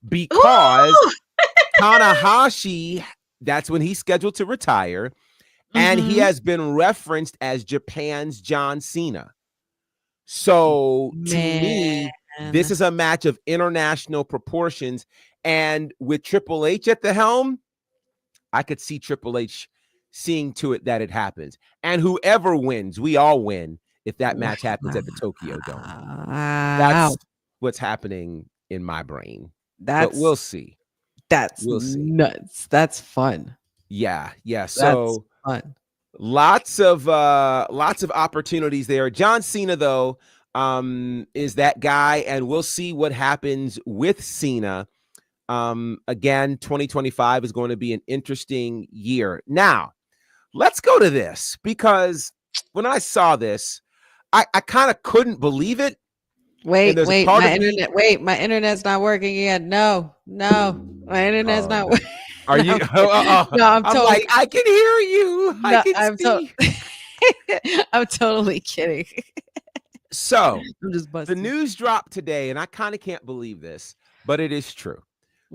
Because Tanahashi, that's when he's scheduled to retire, and he has been referenced as Japan's John Cena. So to me, this is a match of international proportions, and with Triple H at the helm, I could see Triple H seeing to it that it happens. And whoever wins, we all win if that match happens at the Tokyo Dome. That's what's happening in my brain. But we'll see. We'll see. Nuts. That's fun. Yeah. So that's fun. Lots of opportunities there. John Cena, though, is that guy, and we'll see what happens with Cena. Again, 2025 is going to be an interesting year. Now, let's go to this, because when I saw this, I kind of couldn't believe it. Wait, my internet's not working again. No, my internet's not working. Are you? No, I'm totally. Like, I can hear you. No, I can see. I'm totally kidding. So the news dropped today, and I kind of can't believe this, but it is true.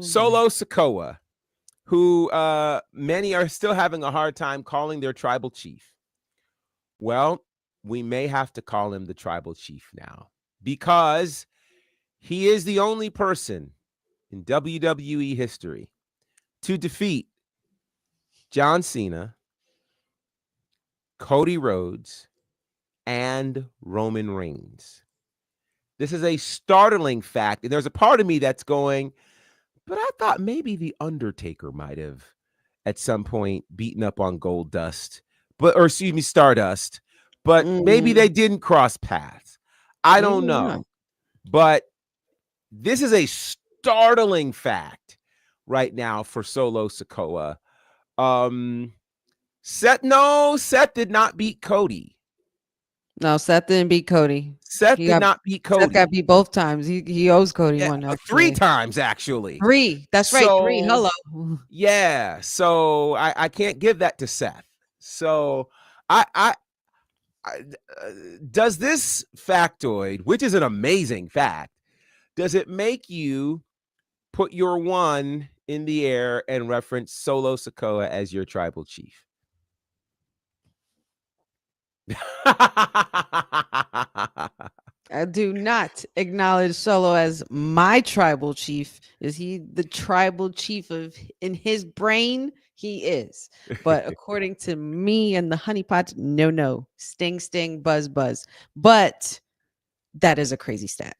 Solo Sikoa, who many are still having a hard time calling their tribal chief. Well, we may have to call him the tribal chief now, because he is the only person in WWE history to defeat John Cena, Cody Rhodes, and Roman Reigns. This is a startling fact, and there's a part of me that's going, but I thought maybe The Undertaker might have at some point beaten up on Stardust, but maybe they didn't cross paths. I don't know. But this is a startling fact right now for Solo Sikoa. Seth did not beat Cody. No, Seth didn't beat Cody. Seth not beat Cody. Seth got beat both times. He owes Cody one. Actually. 3 times, actually. 3. That's right. 3. Hello. Yeah. So I can't give that to Seth. So I does this factoid, which is an amazing fact, does it make you put your 1 in the air and reference Solo Sikoa as your tribal chief? I do not acknowledge Solo as my tribal chief. Is he the tribal chief in his brain? He is. But according to me and the honeypot, no. Sting, buzz. But that is a crazy stat.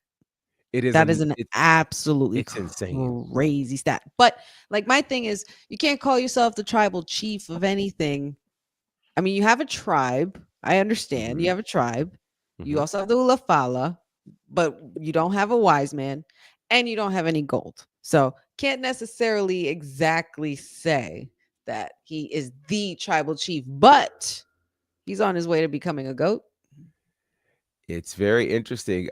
It is. That is an absolutely insane, crazy stat. But like, my thing is, you can't call yourself the tribal chief of anything. I mean, you have a tribe. I understand. You have a tribe. You also have the Ulafala, but you don't have a wise man, and you don't have any gold. So can't necessarily exactly say that he is the tribal chief, but He's on his way to becoming a goat. It's very interesting.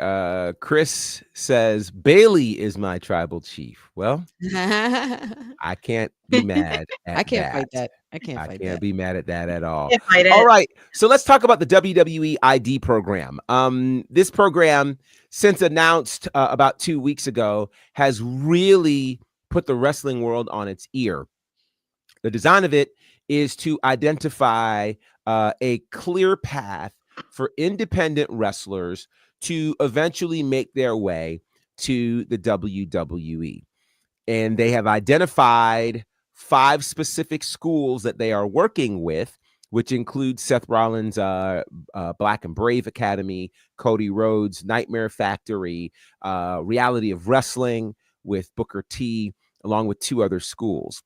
Chris says Bailey is my tribal chief. Well, I can't be mad at I can't that. fight that. I can't fight that. Be mad at that at all. Can't fight All it. right. So let's talk about the WWE ID program. This program, since announced about 2 weeks ago, has really put the wrestling world on its ear. The design of it is to identify a clear path for independent wrestlers to eventually make their way to the WWE. And they have identified 5 specific schools that they are working with, which include Seth Rollins' Black and Brave Academy, Cody Rhodes' Nightmare Factory, Reality of Wrestling with Booker T, along with 2 other schools.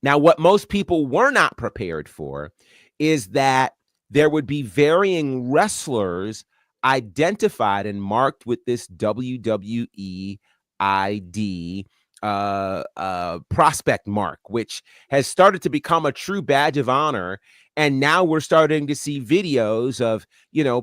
Now, what most people were not prepared for is that there would be varying wrestlers identified and marked with this WWE ID prospect mark, which has started to become a true badge of honor. And now we're starting to see videos of,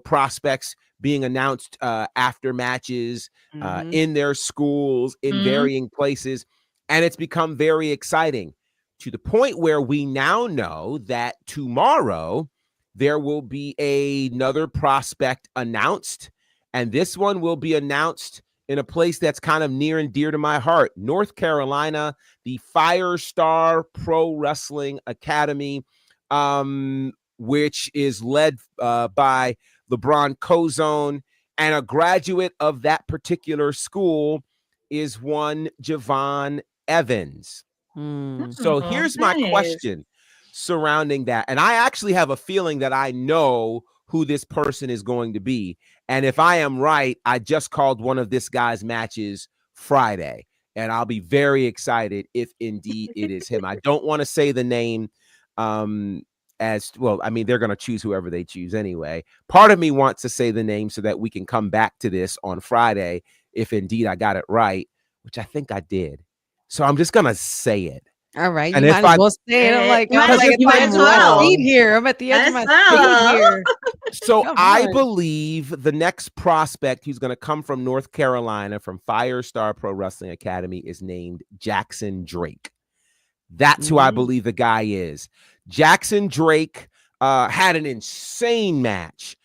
prospects being announced after matches in their schools, in varying places. And it's become very exciting, to the point where we now know that tomorrow there will be another prospect announced, and this one will be announced in a place that's kind of near and dear to my heart, North Carolina, the Firestar Pro Wrestling Academy, which is led by LeBron Cozone, and a graduate of that particular school is one Javon Evans. So here's my question surrounding that. And I actually have a feeling that I know who this person is going to be. And if I am right, I just called one of this guy's matches Friday. And I'll be very excited if indeed it is him. I don't want to say the name as well. I mean, they're going to choose whoever they choose anyway. Part of me wants to say the name so that we can come back to this on Friday if indeed I got it right, which I think I did. So I'm just going to say it. All right. And You if might as well say it. I'm like, You might as well. seat here. I'm at the edge of my As seat well. here. So Come I on. believe the next prospect who's going to come from North Carolina from Firestar Pro Wrestling Academy is named Jackson Drake. That's who I believe the guy is. Jackson Drake had an insane match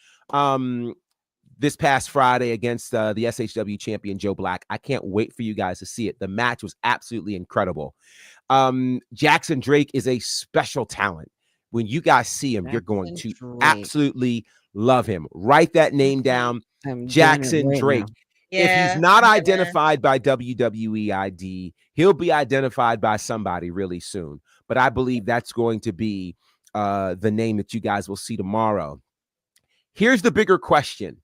this past Friday against the SHW champion Joe Black. I can't wait for you guys to see it. The match was absolutely incredible. Jackson Drake is a special talent. When you guys see him, you're going to absolutely love him. Write that name down. Jackson Drake. If he's not identified by WWE ID, he'll be identified by somebody really soon. But I believe that's going to be the name that you guys will see tomorrow. Here's the bigger question.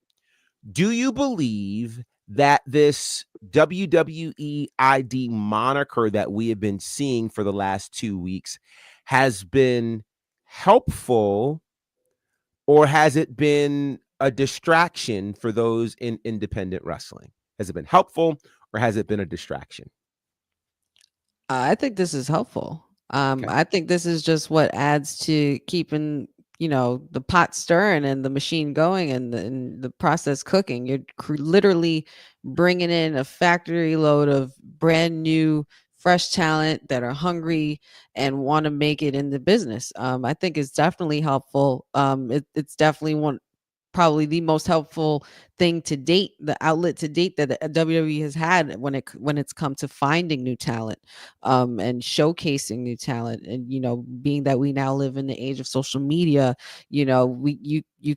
Do you believe that this WWE ID moniker that we have been seeing for the last 2 weeks has been helpful, or has it been a distraction for those in independent wrestling? Has it been helpful, or has it been a distraction? I think this is helpful. I think this is just what adds to keeping, the pot stirring and the machine going and the process cooking. You're literally bringing in a factory load of brand new, fresh talent that are hungry and want to make it in the business. I think it's definitely helpful. It's definitely probably the most helpful thing to date, the outlet to date that the WWE has had when it's come to finding new talent, and showcasing new talent. And being that we now live in the age of social media, you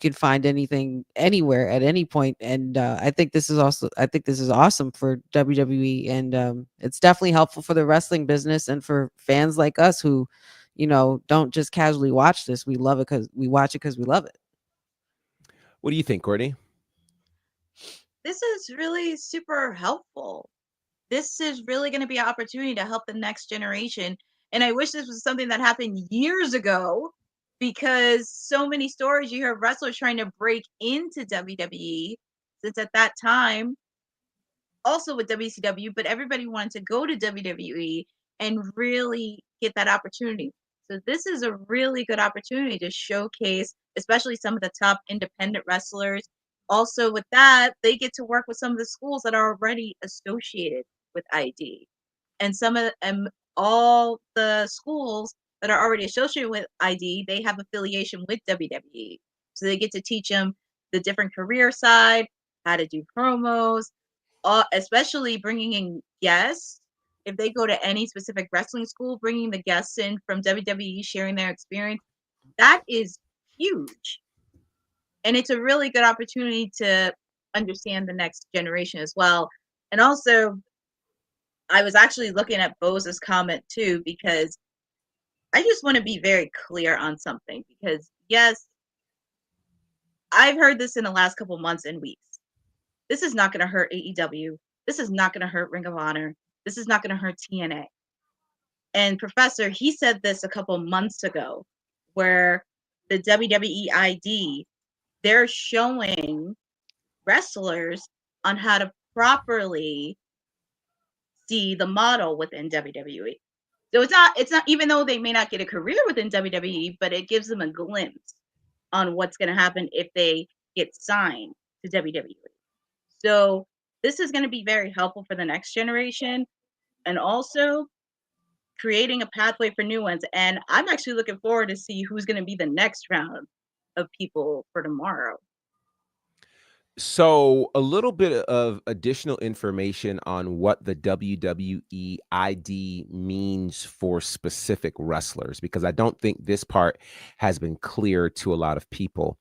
can find anything anywhere at any point. And I think this is awesome for WWE, and it's definitely helpful for the wrestling business and for fans like us who don't just casually watch this. We love it because we watch it because we love it. What do you think, Courtney? This is really super helpful. This is really going to be an opportunity to help the next generation. And I wish this was something that happened years ago, because so many stories you hear of wrestlers trying to break into WWE, since at that time, also with WCW, but everybody wanted to go to WWE and really get that opportunity. So this is a really good opportunity to showcase, especially some of the top independent wrestlers. Also, with that, they get to work with some of the schools that are already associated with ID, and some of all the schools that are already associated with ID, they have affiliation with WWE, so they get to teach them the different career side, how to do promos, especially bringing in guests. If they go to any specific wrestling school, bringing the guests in from WWE, sharing their experience, that is huge. And it's a really good opportunity to understand the next generation as well. And also, I was actually looking at Bose's comment too, because I just want to be very clear on something. Because, yes, I've heard this in the last couple months and weeks. This is not going to hurt AEW. This is not going to hurt Ring of Honor. This is not going to hurt TNA. And Professor, he said this a couple months ago, where the WWE ID, they're showing wrestlers on how to properly see the model within WWE. So it's not, even though they may not get a career within WWE, but it gives them a glimpse on what's going to happen if they get signed to WWE. So this is going to be very helpful for the next generation, and also creating a pathway for new ones. And I'm actually looking forward to see who's going to be the next round of people for tomorrow. So a little bit of additional information on what the WWE ID means for specific wrestlers, because I don't think this part has been clear to a lot of people.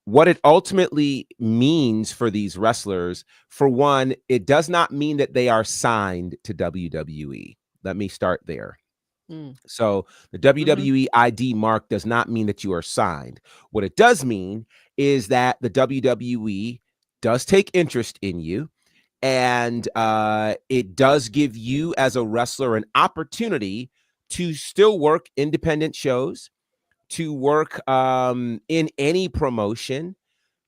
What it ultimately means for these wrestlers, for one, it does not mean that they are signed to WWE. Let me start there. So the WWE ID mark does not mean that you are signed. What it does mean is that the WWE does take interest in you, and it does give you as a wrestler an opportunity to still work independent shows, to work in any promotion.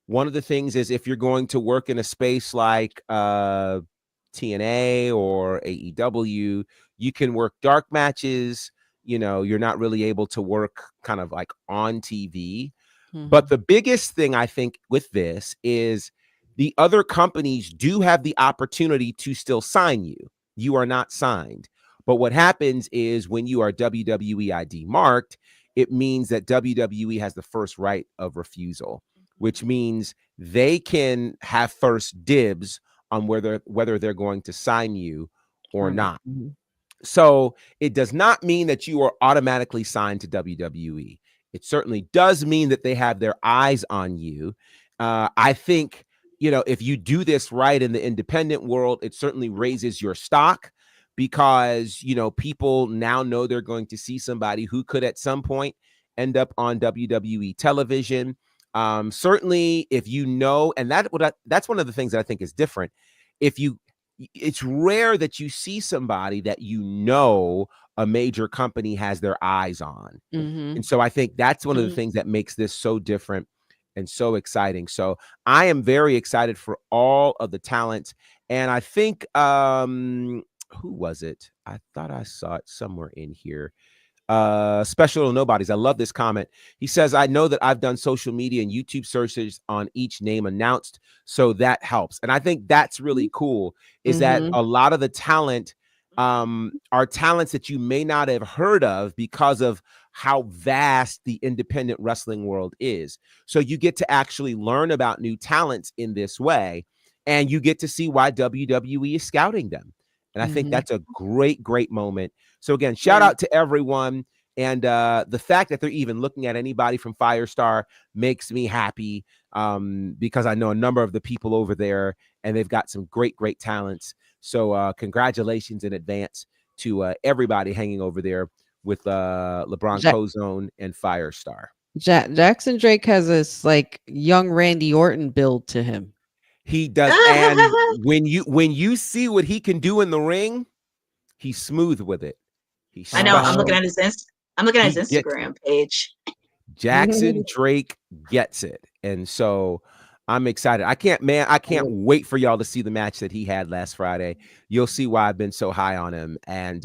One of the things is, if you're going to work in a space like TNA or AEW, you can work dark matches. You know, you're not really able to work kind of like on TV. But the biggest thing I think with this is the other companies do have the opportunity to still sign you. You are not signed. But what happens is, when you are WWE ID marked, it means that WWE has the first right of refusal, which means they can have first dibs on whether they're going to sign you or not. So it does not mean that you are automatically signed to WWE. It certainly does mean that they have their eyes on you. I think, if you do this right in the independent world, it certainly raises your stock, because, people now know they're going to see somebody who could at some point end up on WWE television. Certainly, if and that's one of the things that I think is different. It's rare that you see somebody that a major company has their eyes on. And so I think that's one of the things that makes this so different and so exciting. So I am very excited for all of the talent. And I think, who was it? I thought I saw it somewhere in here. Special Nobodies. I love this comment. He says, I know that I've done social media and YouTube searches on each name announced, so that helps. And I think that's really cool, is that a lot of the talent are talents that you may not have heard of because of how vast the independent wrestling world is. So you get to actually learn about new talents in this way, and you get to see why WWE is scouting them. And I think that's a great, great moment. So again, shout out to everyone. And the fact that they're even looking at anybody from Firestar makes me happy, because I know a number of the people over there, and they've got some great, great talents. So congratulations in advance to everybody hanging over there with LeBron Cozone and Firestar. Jackson Drake has this like young Randy Orton build to him. He does. And when you see what he can do in the ring, he's smooth with it. I know. I'm looking at his Instagram page. Jackson Drake gets it. And so I'm excited. I can't wait for y'all to see the match that he had last Friday. You'll see why I've been so high on him. And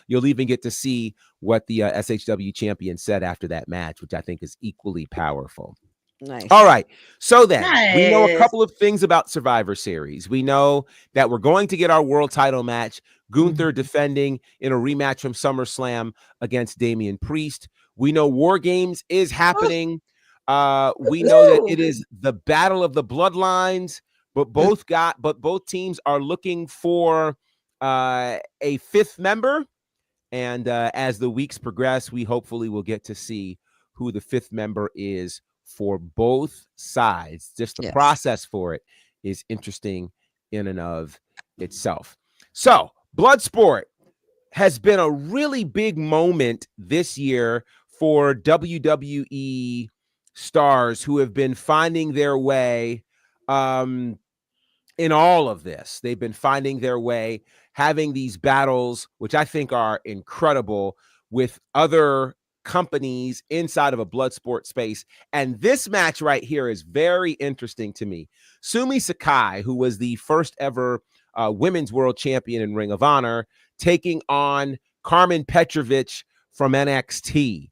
you'll even get to see what the SHW champion said after that match, which I think is equally powerful. Nice. All right. So then we know a Nice. couple of things about Survivor Series. We know that we're going to get our world title match, Gunther defending in a rematch from SummerSlam against Damian Priest. We know War Games is happening. We know that it is the battle of the bloodlines, but both teams are looking for a fifth member. And as the weeks progress, we hopefully will get to see who the fifth member is for both sides. Just the process for it is interesting in and of itself. So Bloodsport has been a really big moment this year for WWE stars who have been finding their way in all of this. They've been finding their way, having these battles, which I think are incredible, with other companies inside of a blood sport space. And this match right here is very interesting to me. Sumi Sakai, who was the first ever women's world champion in Ring of Honor, taking on Carmen Petrovic from NXT.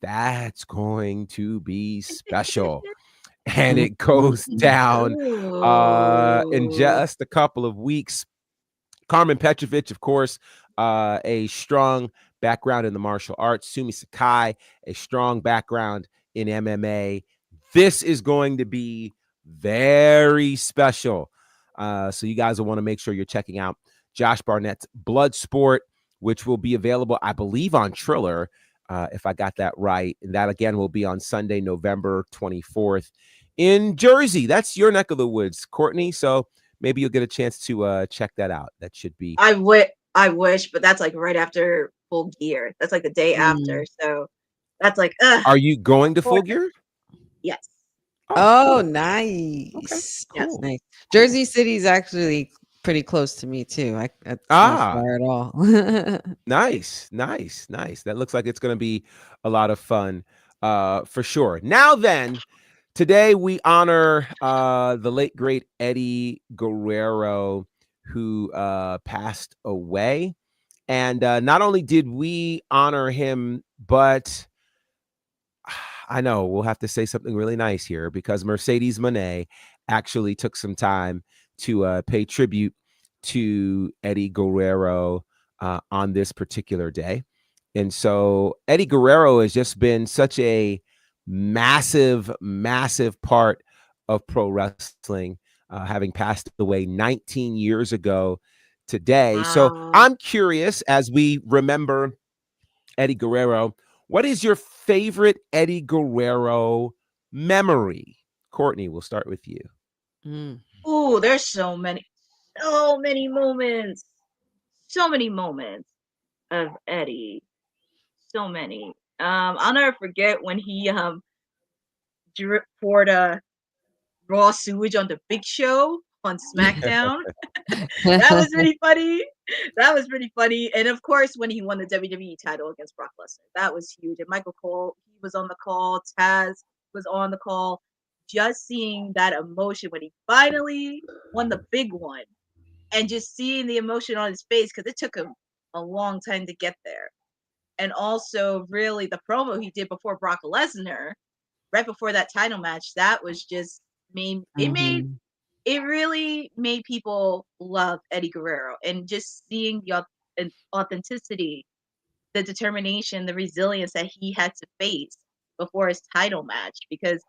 That's going to be special. And it goes down in just a couple of weeks. Carmen Petrovic, of course, a strong background in the martial arts. Sumi Sakai, a strong background in MMA. This is going to be very special. So you guys will want to make sure you're checking out Josh Barnett's Bloodsport, which will be available, I believe, on Triller, if I got that right. And that, again, will be on Sunday, November 24th in Jersey. That's your neck of the woods, Courtney. So maybe you'll get a chance to check that out. That should be. I wish, but that's like right after Full Gear. That's like the day after. So that's like, Are you going to Full Gear? Yes. Oh, nice. Okay. Cool. Nice. Jersey City is actually pretty close to me too. That's not far at all. Nice. That looks like it's going to be a lot of fun for sure. Now then, today we honor the late, great Eddie Guerrero, who passed away. And not only did we honor him, but I know we'll have to say something really nice here, because Mercedes Moné actually took some time to pay tribute to Eddie Guerrero on this particular day. And so Eddie Guerrero has just been such a massive part of pro wrestling, having passed away 19 years ago today. Wow. So I'm curious, as we remember Eddie Guerrero, what is your favorite Eddie Guerrero memory? Courtney, we'll start with you. Oh, there's so many moments. So many moments of Eddie. So many. I'll never forget when he poured raw sewage on the Big Show on SmackDown. That was pretty funny. And of course, when he won the WWE title against Brock Lesnar, that was huge. And Michael Cole, he was on the call. Taz was on the call. Just seeing that emotion when he finally won the big one, and just seeing the emotion on his face, because it took him a long time to get there. And also, really, the promo he did before Brock Lesnar, right before that title match, that was just it really made people love Eddie Guerrero. And just seeing the authenticity, the determination, the resilience that he had to face before his title match. Because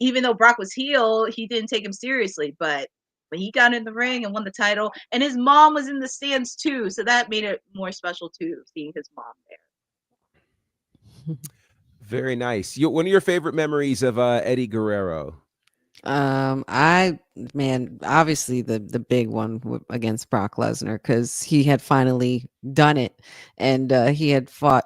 even though Brock was heel, he didn't take him seriously. But when he got in the ring and won the title, and his mom was in the stands too, so that made it more special too, seeing his mom there. Very nice. One of your favorite memories of Eddie Guerrero? Obviously the big one against Brock Lesnar, because he had finally done it, and he had fought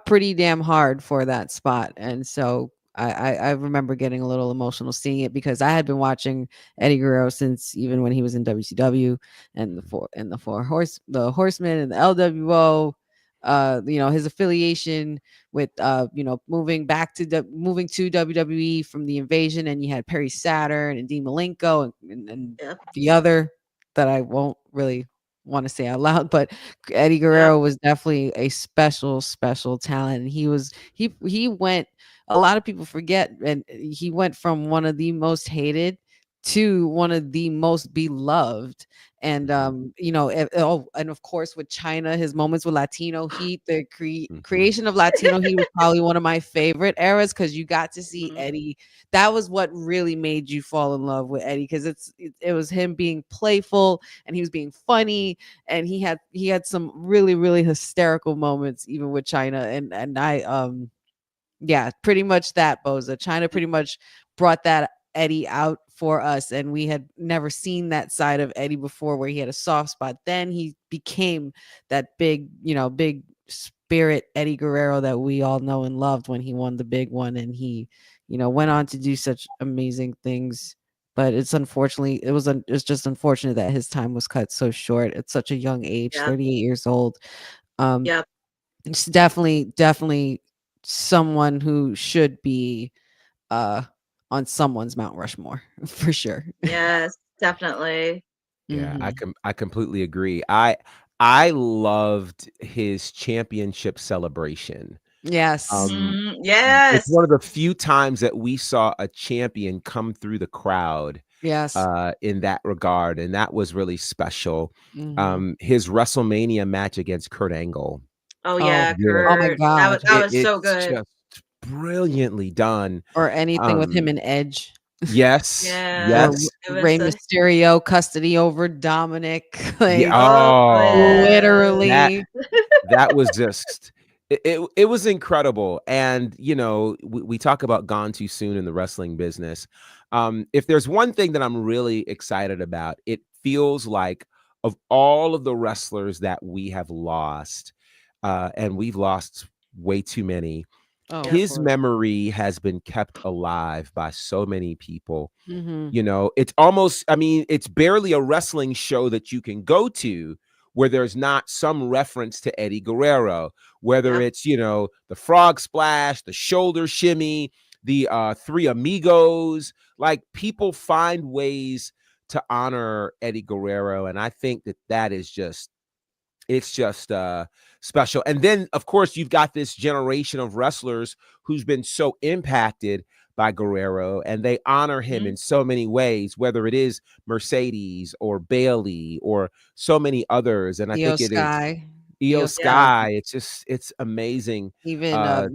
pretty damn hard for that spot. And so I remember getting a little emotional seeing it, because I had been watching Eddie Guerrero since even when he was in WCW and the Horsemen and the LWO. his affiliation with moving to WWE from the Invasion, and you had Perry Saturn and Dean Malenko and Yep. the other that I won't really want to say out loud, but Eddie Yep. Guerrero was definitely a special talent, and he went. A lot of people forget, and he went from one of the most hated to one of the most beloved. And and of course with China, his moments with Latino Heat, the creation of Latino Heat was probably one of my favorite eras, because you got to see Eddie. That was what really made you fall in love with Eddie, because it was him being playful, and he was being funny, and he had some really, really hysterical moments even with China. And I yeah, pretty much that, Boza. China pretty much brought that Eddie out for us, and we had never seen that side of Eddie before, where he had a soft spot. Then he became that big spirit Eddie Guerrero that we all know and loved when he won the big one, and he, went on to do such amazing things. But it's just unfortunate that his time was cut so short at such a young age, 38 years old. Yep. It's definitely someone who should be on someone's Mount Rushmore for sure. Yes, definitely. Yeah, Mhm. I completely agree. I loved his championship celebration. Yes. It's Yes. one of the few times that we saw a champion come through the crowd, Yes. in that regard, and that was really special. Mhm. His WrestleMania match against Kurt Angle, Oh Oh, yeah, oh my Kurt. god. That was so it's good. just brilliantly done. Or anything with him Um, and Edge. yes, Or Yes. yes, It Rey was Mysterio custody over Dominic. yeah. Like, oh yeah. That literally. that was just it was incredible. And we talk about gone too soon in the wrestling business. If there's one thing that I'm really excited about, it feels like, of all of the wrestlers that we have lost, and we've lost way too many, Oh, of Yep. his course. memory has been kept alive by so many people. Mhm. It's almost, I mean, it's barely a wrestling show that you can go to where there's not some reference to Eddie Guerrero, whether Yep. it's, the frog splash, the shoulder shimmy, the three amigos. Like, people find ways to honor Eddie Guerrero. And I think that is just, it's just special. And then, of course, you've got this generation of wrestlers who's been so impacted by Guerrero, and they honor him in so many ways, whether it is Mercedes or Bailey or so many others. And I Io think it is Sky. Io Io Sky. Yeah. Sky. It's amazing. Even Uh,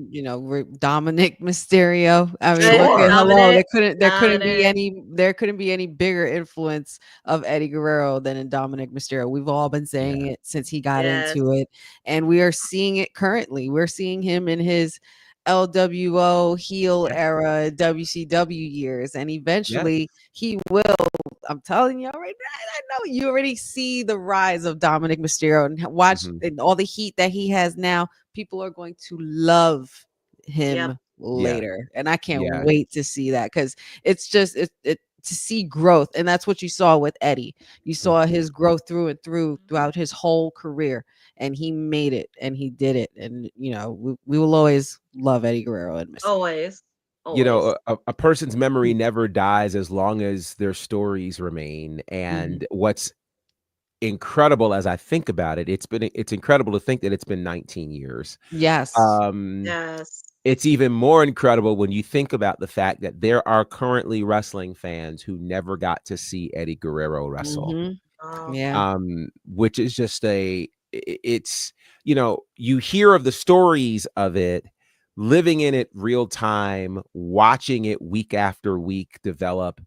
Dominic Mysterio. I mean, look sure. at hello. Dominic. Dominic. There couldn't be any bigger influence of Eddie Guerrero than in Dominic Mysterio. We've all been saying Yeah. it since he got Yes. into it, and we are seeing it currently. We're seeing him in his LWO heel Yeah. era WCW years, and Yes. eventually he will. I'm telling you right now, I know you already see the rise of Dominic Mysterio, and watch Mhm. and all the heat that he has now. People are going to love Yep. him Yeah. later, and I can't Yeah. wait to see that, because it's just it to see growth. And that's what you saw with Eddie. You saw Mhm. his growth through and throughout his whole career, and he made it, and he did it. And we will always love Eddie Guerrero and miss him. Always. Always. A person's memory never dies as long as their stories remain. Mhm. And what's incredible, as I think about it, it's incredible to think that it's been 19 years. Yes. Um, Yes. it's even more incredible when you think about the fact that there are currently wrestling fans who never got to see Eddie Guerrero wrestle. Mhm. Oh. Yeah. Which is just it's, you hear of the stories of it, living in it real time, watching it week after week develop,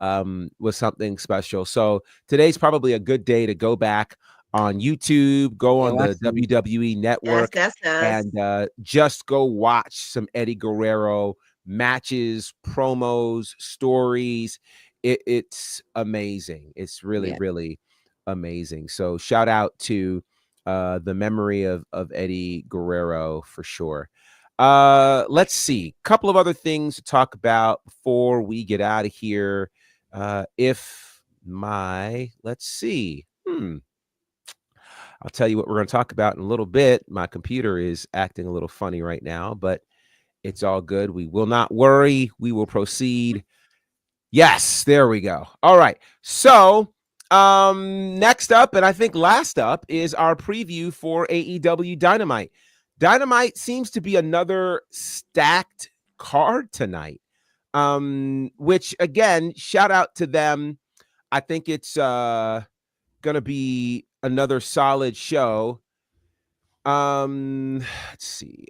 was something special. So today's probably a good day to go back on YouTube, go Yeah. on Watch the them. WWE Yes, network, yes, yes. and just go watch some Eddie Guerrero matches, promos, stories. It's amazing. It's really, Yeah. really amazing. So shout out to the memory of Eddie Guerrero for sure. Let's see. Couple of other things to talk about before we get out of here. Let's see. I'll tell you what we're going to talk about in a little bit. My computer is acting a little funny right now, but it's all good. We will not worry. We will proceed. Yes, there we go. All right. So, next up, and I think last up, is our preview for AEW Dynamite. Dynamite seems to be another stacked card tonight. Which again, shout out to them. I think it's gonna be another solid show. Let's see.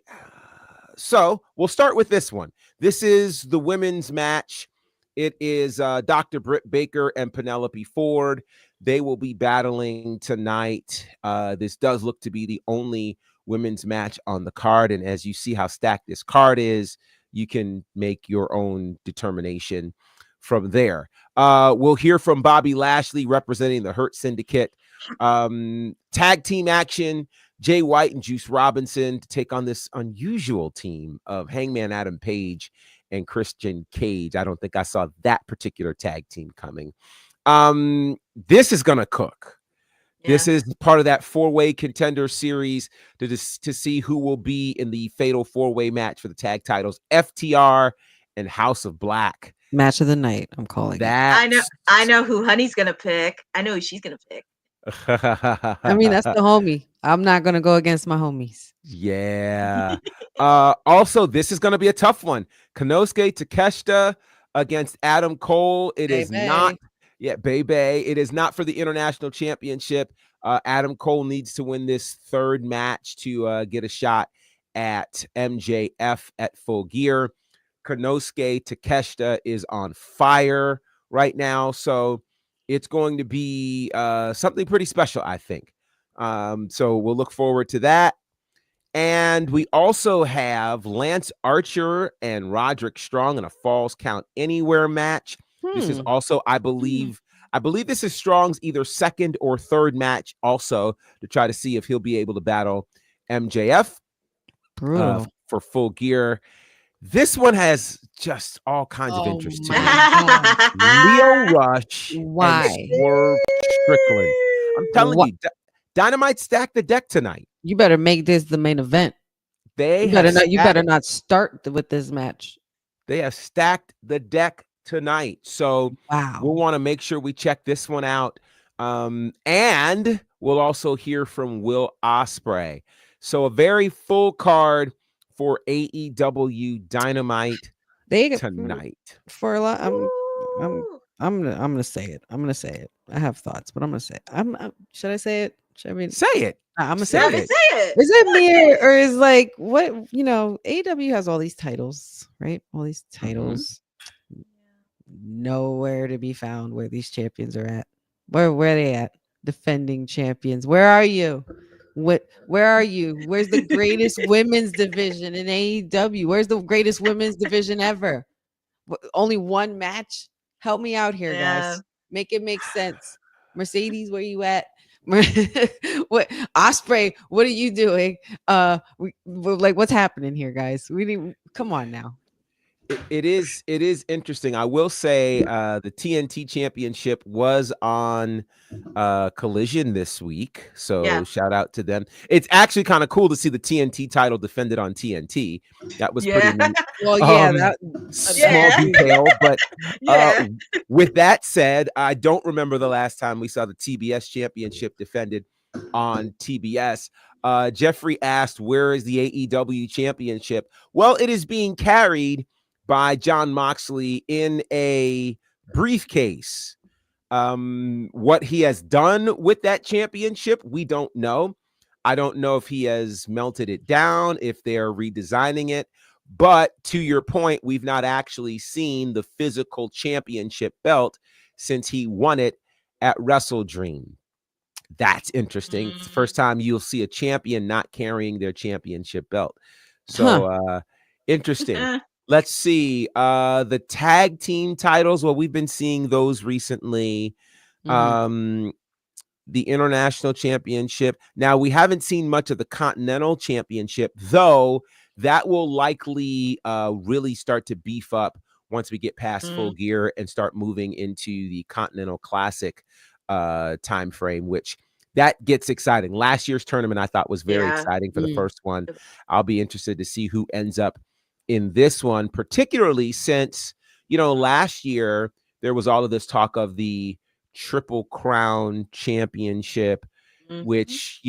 So we'll start with this one. This is the women's match. It is Dr. Britt Baker and Penelope Ford. They will be battling tonight. This does look to be the only women's match on the card. And as you see how stacked this card is, you can make your own determination from there. We'll hear from Bobby Lashley representing the Hurt Syndicate. Tag team action. Jay White and Juice Robinson to take on this unusual team of Hangman Adam Page and Christian Cage. I don't think I saw that particular tag team coming. This is going to cook. Yeah. This is part of that four-way contender series to see who will be in the fatal four-way match for the tag titles. FTR and House of Black. Match of the night, I'm calling that. I know who Honey's going to pick. I know who she's going to pick. I mean, that's the homie. I'm not going to go against my homies. Yeah. Also, this is going to be a tough one. Konosuke Takeshita against Adam Cole. It is not. Yeah, baby. It is not for the international championship. Adam Cole needs to win this third match to get a shot at MJF at Full Gear. Konosuke Takeshita is on fire right now. So it's going to be something pretty special, I think. So we'll look forward to that. And we also have Lance Archer and Roderick Strong in a Falls Count Anywhere match. This is also, I believe this is Strong's either second or third match also to try to see if he'll be able to battle MJF for Full Gear. This one has just all kinds of interest to me. Leo Rush and Swerve Strickland. I'm telling you, Dynamite stacked the deck tonight. You better make this the main event. You better not start with this match. They have stacked the deck tonight. So we'll want to make sure we check this one out. And we'll also hear from Will Ospreay. So a very full card for AEW Dynamite tonight. For a lot, I'm gonna say it. I'm gonna say it. I have thoughts, but I'm gonna say it. Should I say it? Say it. I'm gonna say it. Is it me or is like what AEW has all these titles, right? All these titles. Nowhere to be found where these champions are at. Where are they at? Defending champions. Where are you? Where are you? Where's the greatest women's division in AEW? Where's the greatest women's division ever? Only one match? Help me out here, guys. Make it make sense. Mercedes, where you at? What Ospreay, what are you doing? We're what's happening here, guys? Come on now. It is interesting. I will say the TNT championship was on Collision this week. So shout out to them. It's actually kind of cool to see the TNT title defended on TNT. That was pretty neat. Well, small detail. But with that said, I don't remember the last time we saw the TBS championship defended on TBS. Jeffrey asked, where is the AEW championship? Well, it is being carried by Jon Moxley in a briefcase. What he has done with that championship, we don't know. I don't know if he has melted it down, if they're redesigning it. But to your point, we've not actually seen the physical championship belt since he won it at Wrestle Dream. That's interesting. It's the first time you'll see a champion not carrying their championship belt. So interesting. Let's see. The tag team titles. Well, we've been seeing those recently. The international championship. Now, we haven't seen much of the continental championship, though that will likely really start to beef up once we get past Full Gear and start moving into the Continental Classic time frame, which that gets exciting. Last year's tournament I thought was very Yeah. exciting for the first one. I'll be interested to see who ends up in this one, particularly since, last year there was all of this talk of the Triple Crown Championship, which,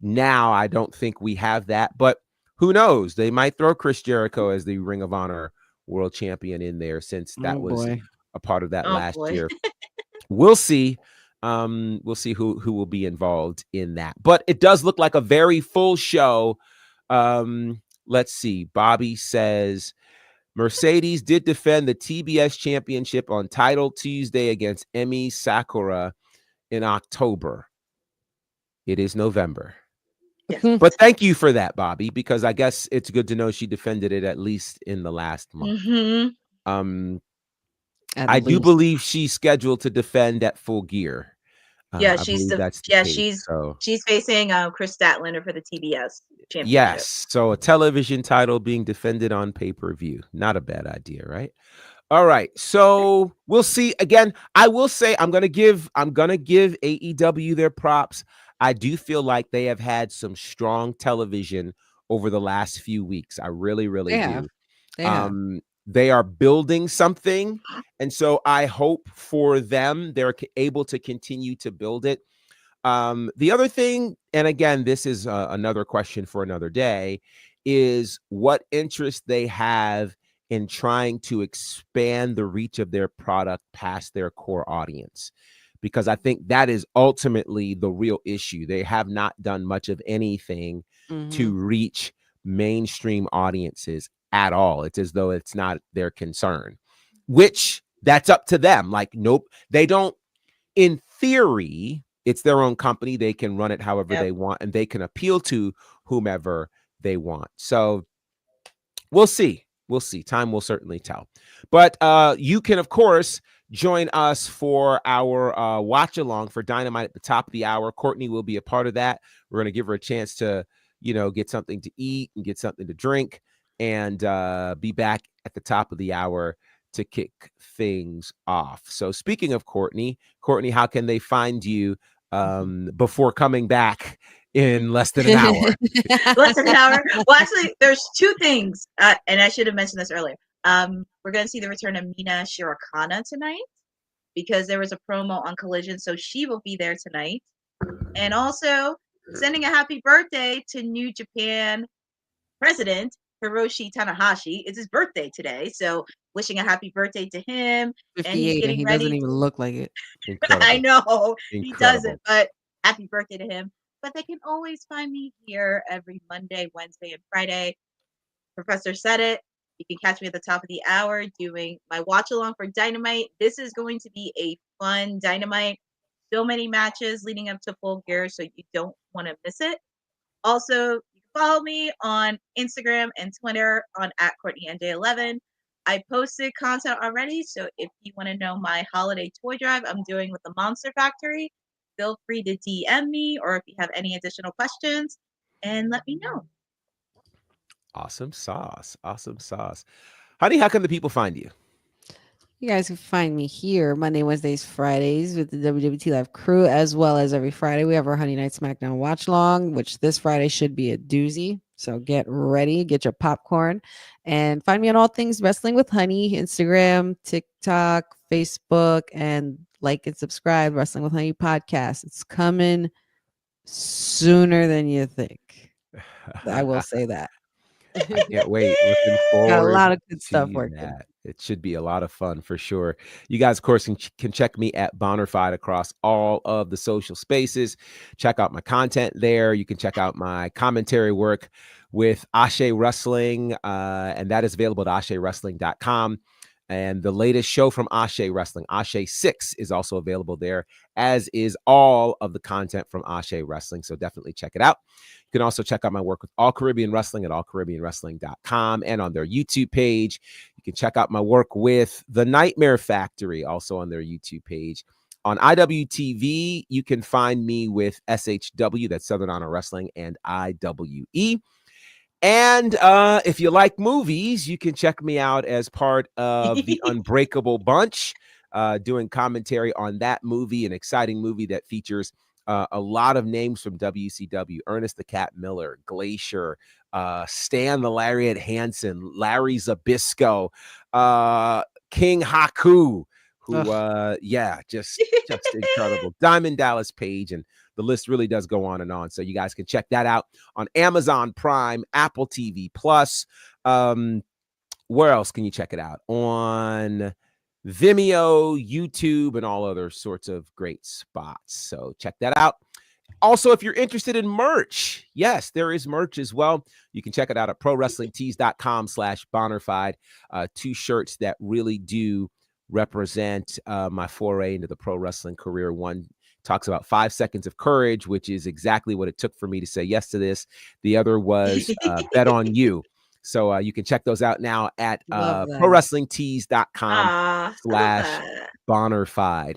now I don't think we have that, but who knows? They might throw Chris Jericho as the Ring of Honor World Champion in there, since that was a part of that last year. We'll see. We'll see who will be involved in that. But it does look like a very full show. Let's see. Bobby says Mercedes did defend the TBS championship on Title Tuesday against Emi Sakura in October. It is November. Yes. But thank you for that, Bobby, because I guess it's good to know she defended it at least in the last month. I do believe she's scheduled to defend at Full Gear. Yeah, she's facing Chris Statlander for the TBS championship. Yes, so a television title being defended on pay-per-view. Not a bad idea, right? All right, so we'll see. Again, I will say I'm gonna give AEW their props. I do feel like they have had some strong television over the last few weeks. I really, really do. They are building something, and so I hope for them they're able to continue to build it. The other thing, and again, this is another question for another day, is what interest they have in trying to expand the reach of their product past their core audience, because I think that is ultimately the real issue. They have not done much of anything to reach mainstream audiences at all. It's as though it's not their concern, which that's up to them. Like, nope, they don't. In theory, it's their own company. They can run it however they want, and they can appeal to whomever they want. So we'll see. We'll see. Time will certainly tell. But you can, of course, join us for our watch along for Dynamite at the top of the hour. Courtney will be a part of that. We're going to give her a chance to, get something to eat and get something to drink, and be back at the top of the hour to kick things off. So speaking of Courtney, how can they find you before coming back in less than an hour? Less than an hour. Well, actually, there's two things, and I should have mentioned this earlier. We're going to see the return of Mina Shirokana tonight, because there was a promo on Collision, so she will be there tonight. And also sending a happy birthday to New Japan President Hiroshi Tanahashi. It's his birthday today, so wishing a happy birthday to him. 58, and he's getting he ready. Doesn't even look like it. I know he doesn't, but happy birthday to him. But they can always find me here every Monday, Wednesday, and Friday. Professor said it. You can catch me at the top of the hour doing my watch along for Dynamite. This is going to be a fun Dynamite. So many matches leading up to Full Gear, so you don't want to miss it. Also, you can follow me on Instagram and Twitter on @CourtneyNJ11. I posted content already, so if you want to know my holiday toy drive I'm doing with the Monster Factory, feel free to DM me, or if you have any additional questions, and let me know. Awesome sauce. Awesome sauce. Honey, how can the people find you? You guys can find me here Monday, Wednesdays, Fridays with the WWT Live crew, as well as every Friday we have our Honey Night SmackDown watch along, which this Friday should be a doozy. So get ready, get your popcorn, and find me on all things Wrestling with Honey, Instagram, TikTok, Facebook, and like and subscribe. Wrestling with Honey podcast. It's coming sooner than you think. I will say that. I can't wait. Looking forward. Got a lot of good stuff working. That. It should be a lot of fun for sure. You guys, of course, can check me at bonnerfide across all of the social spaces. Check out my content there. You can check out my commentary work with Ashe Wrestling, and that is available at ashewrestling.com. And the latest show from Ashe Wrestling, Ashe 6, is also available there, as is all of the content from Ashe Wrestling. So definitely check it out. You can also check out my work with All Caribbean Wrestling at allcaribbeanwrestling.com and on their YouTube page. You can check out my work with The Nightmare Factory, also on their YouTube page. On IWTV, you can find me with SHW, that's Southern Honor Wrestling, and IWE. And if you like movies, you can check me out as part of the Unbreakable Bunch, doing commentary on that movie, an exciting movie that features A lot of names from WCW: Ernest the Cat Miller, Glacier, Stan the Lariat Hansen, Larry Zbyszko, King Haku, who just incredible. Diamond Dallas Page, and the list really does go on and on. So you guys can check that out on Amazon Prime, Apple TV Plus. Where else can you check it out? On Vimeo, YouTube, and all other sorts of great spots. So check that out. Also, if you're interested in merch, yes, there is merch as well. You can check it out at prowrestlingtees.com/bonnerfide. 2 shirts that really do represent my foray into the pro wrestling career. One talks about 5 seconds of courage, which is exactly what it took for me to say yes to this. The other was bet on you. So you can check those out now at prowrestlingtees.com/bonnerfide.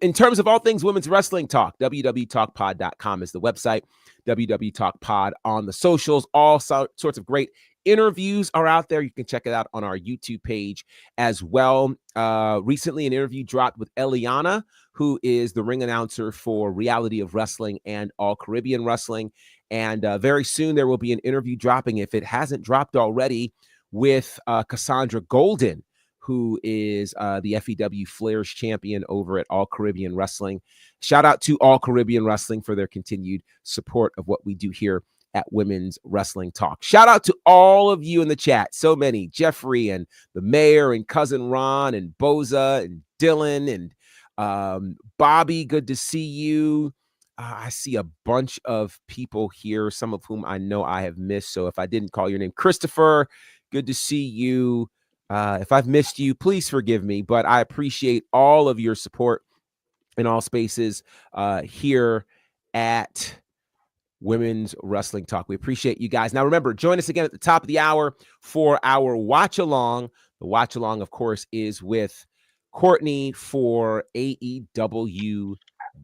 In terms of all things women's wrestling talk, www.talkpod.com is the website. www.talkpod on the socials. All sorts of great interviews are out there. You can check it out on our YouTube page as well. Recently, an interview dropped with Eliana, who is the ring announcer for Reality of Wrestling and All Caribbean Wrestling. And very soon there will be an interview dropping, if it hasn't dropped already, with Cassandra Golden, who is the FEW Flares champion over at All Caribbean Wrestling. Shout out to All Caribbean Wrestling for their continued support of what we do here at Women's Wrestling Talk. Shout out to all of you in the chat. So many. Jeffrey and the mayor and cousin Ron and Boza and Dylan and Bobby. Good to see you. I see a bunch of people here, some of whom I know I have missed. So if I didn't call your name, Christopher, good to see you. If I've missed you, please forgive me, but I appreciate all of your support in all spaces here at Women's Wrestling Talk. We appreciate you guys. Now, remember, join us again at the top of the hour for our watch along. The watch along, of course, is with Courtney for AEW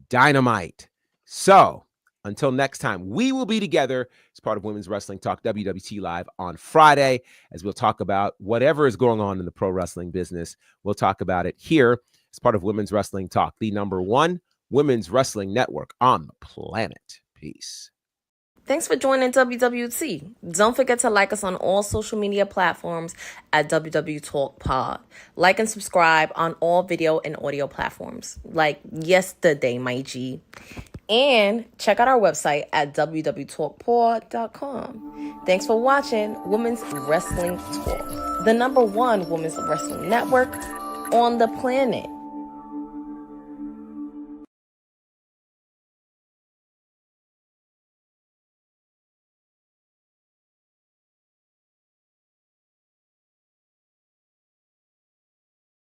Dynamite. So until next time, we will be together as part of Women's Wrestling Talk WWT Live on Friday, as we'll talk about whatever is going on in the pro wrestling business. We'll talk about it here as part of Women's Wrestling Talk, the #1 women's wrestling network on the planet. Peace. Thanks for joining WWT. Don't forget to like us on all social media platforms at WW Talk Pod. Like and subscribe on all video and audio platforms, like yesterday, my G. And check out our website at www.talkpod.com. Thanks for watching Women's Wrestling Talk, the #1 women's wrestling network on the planet.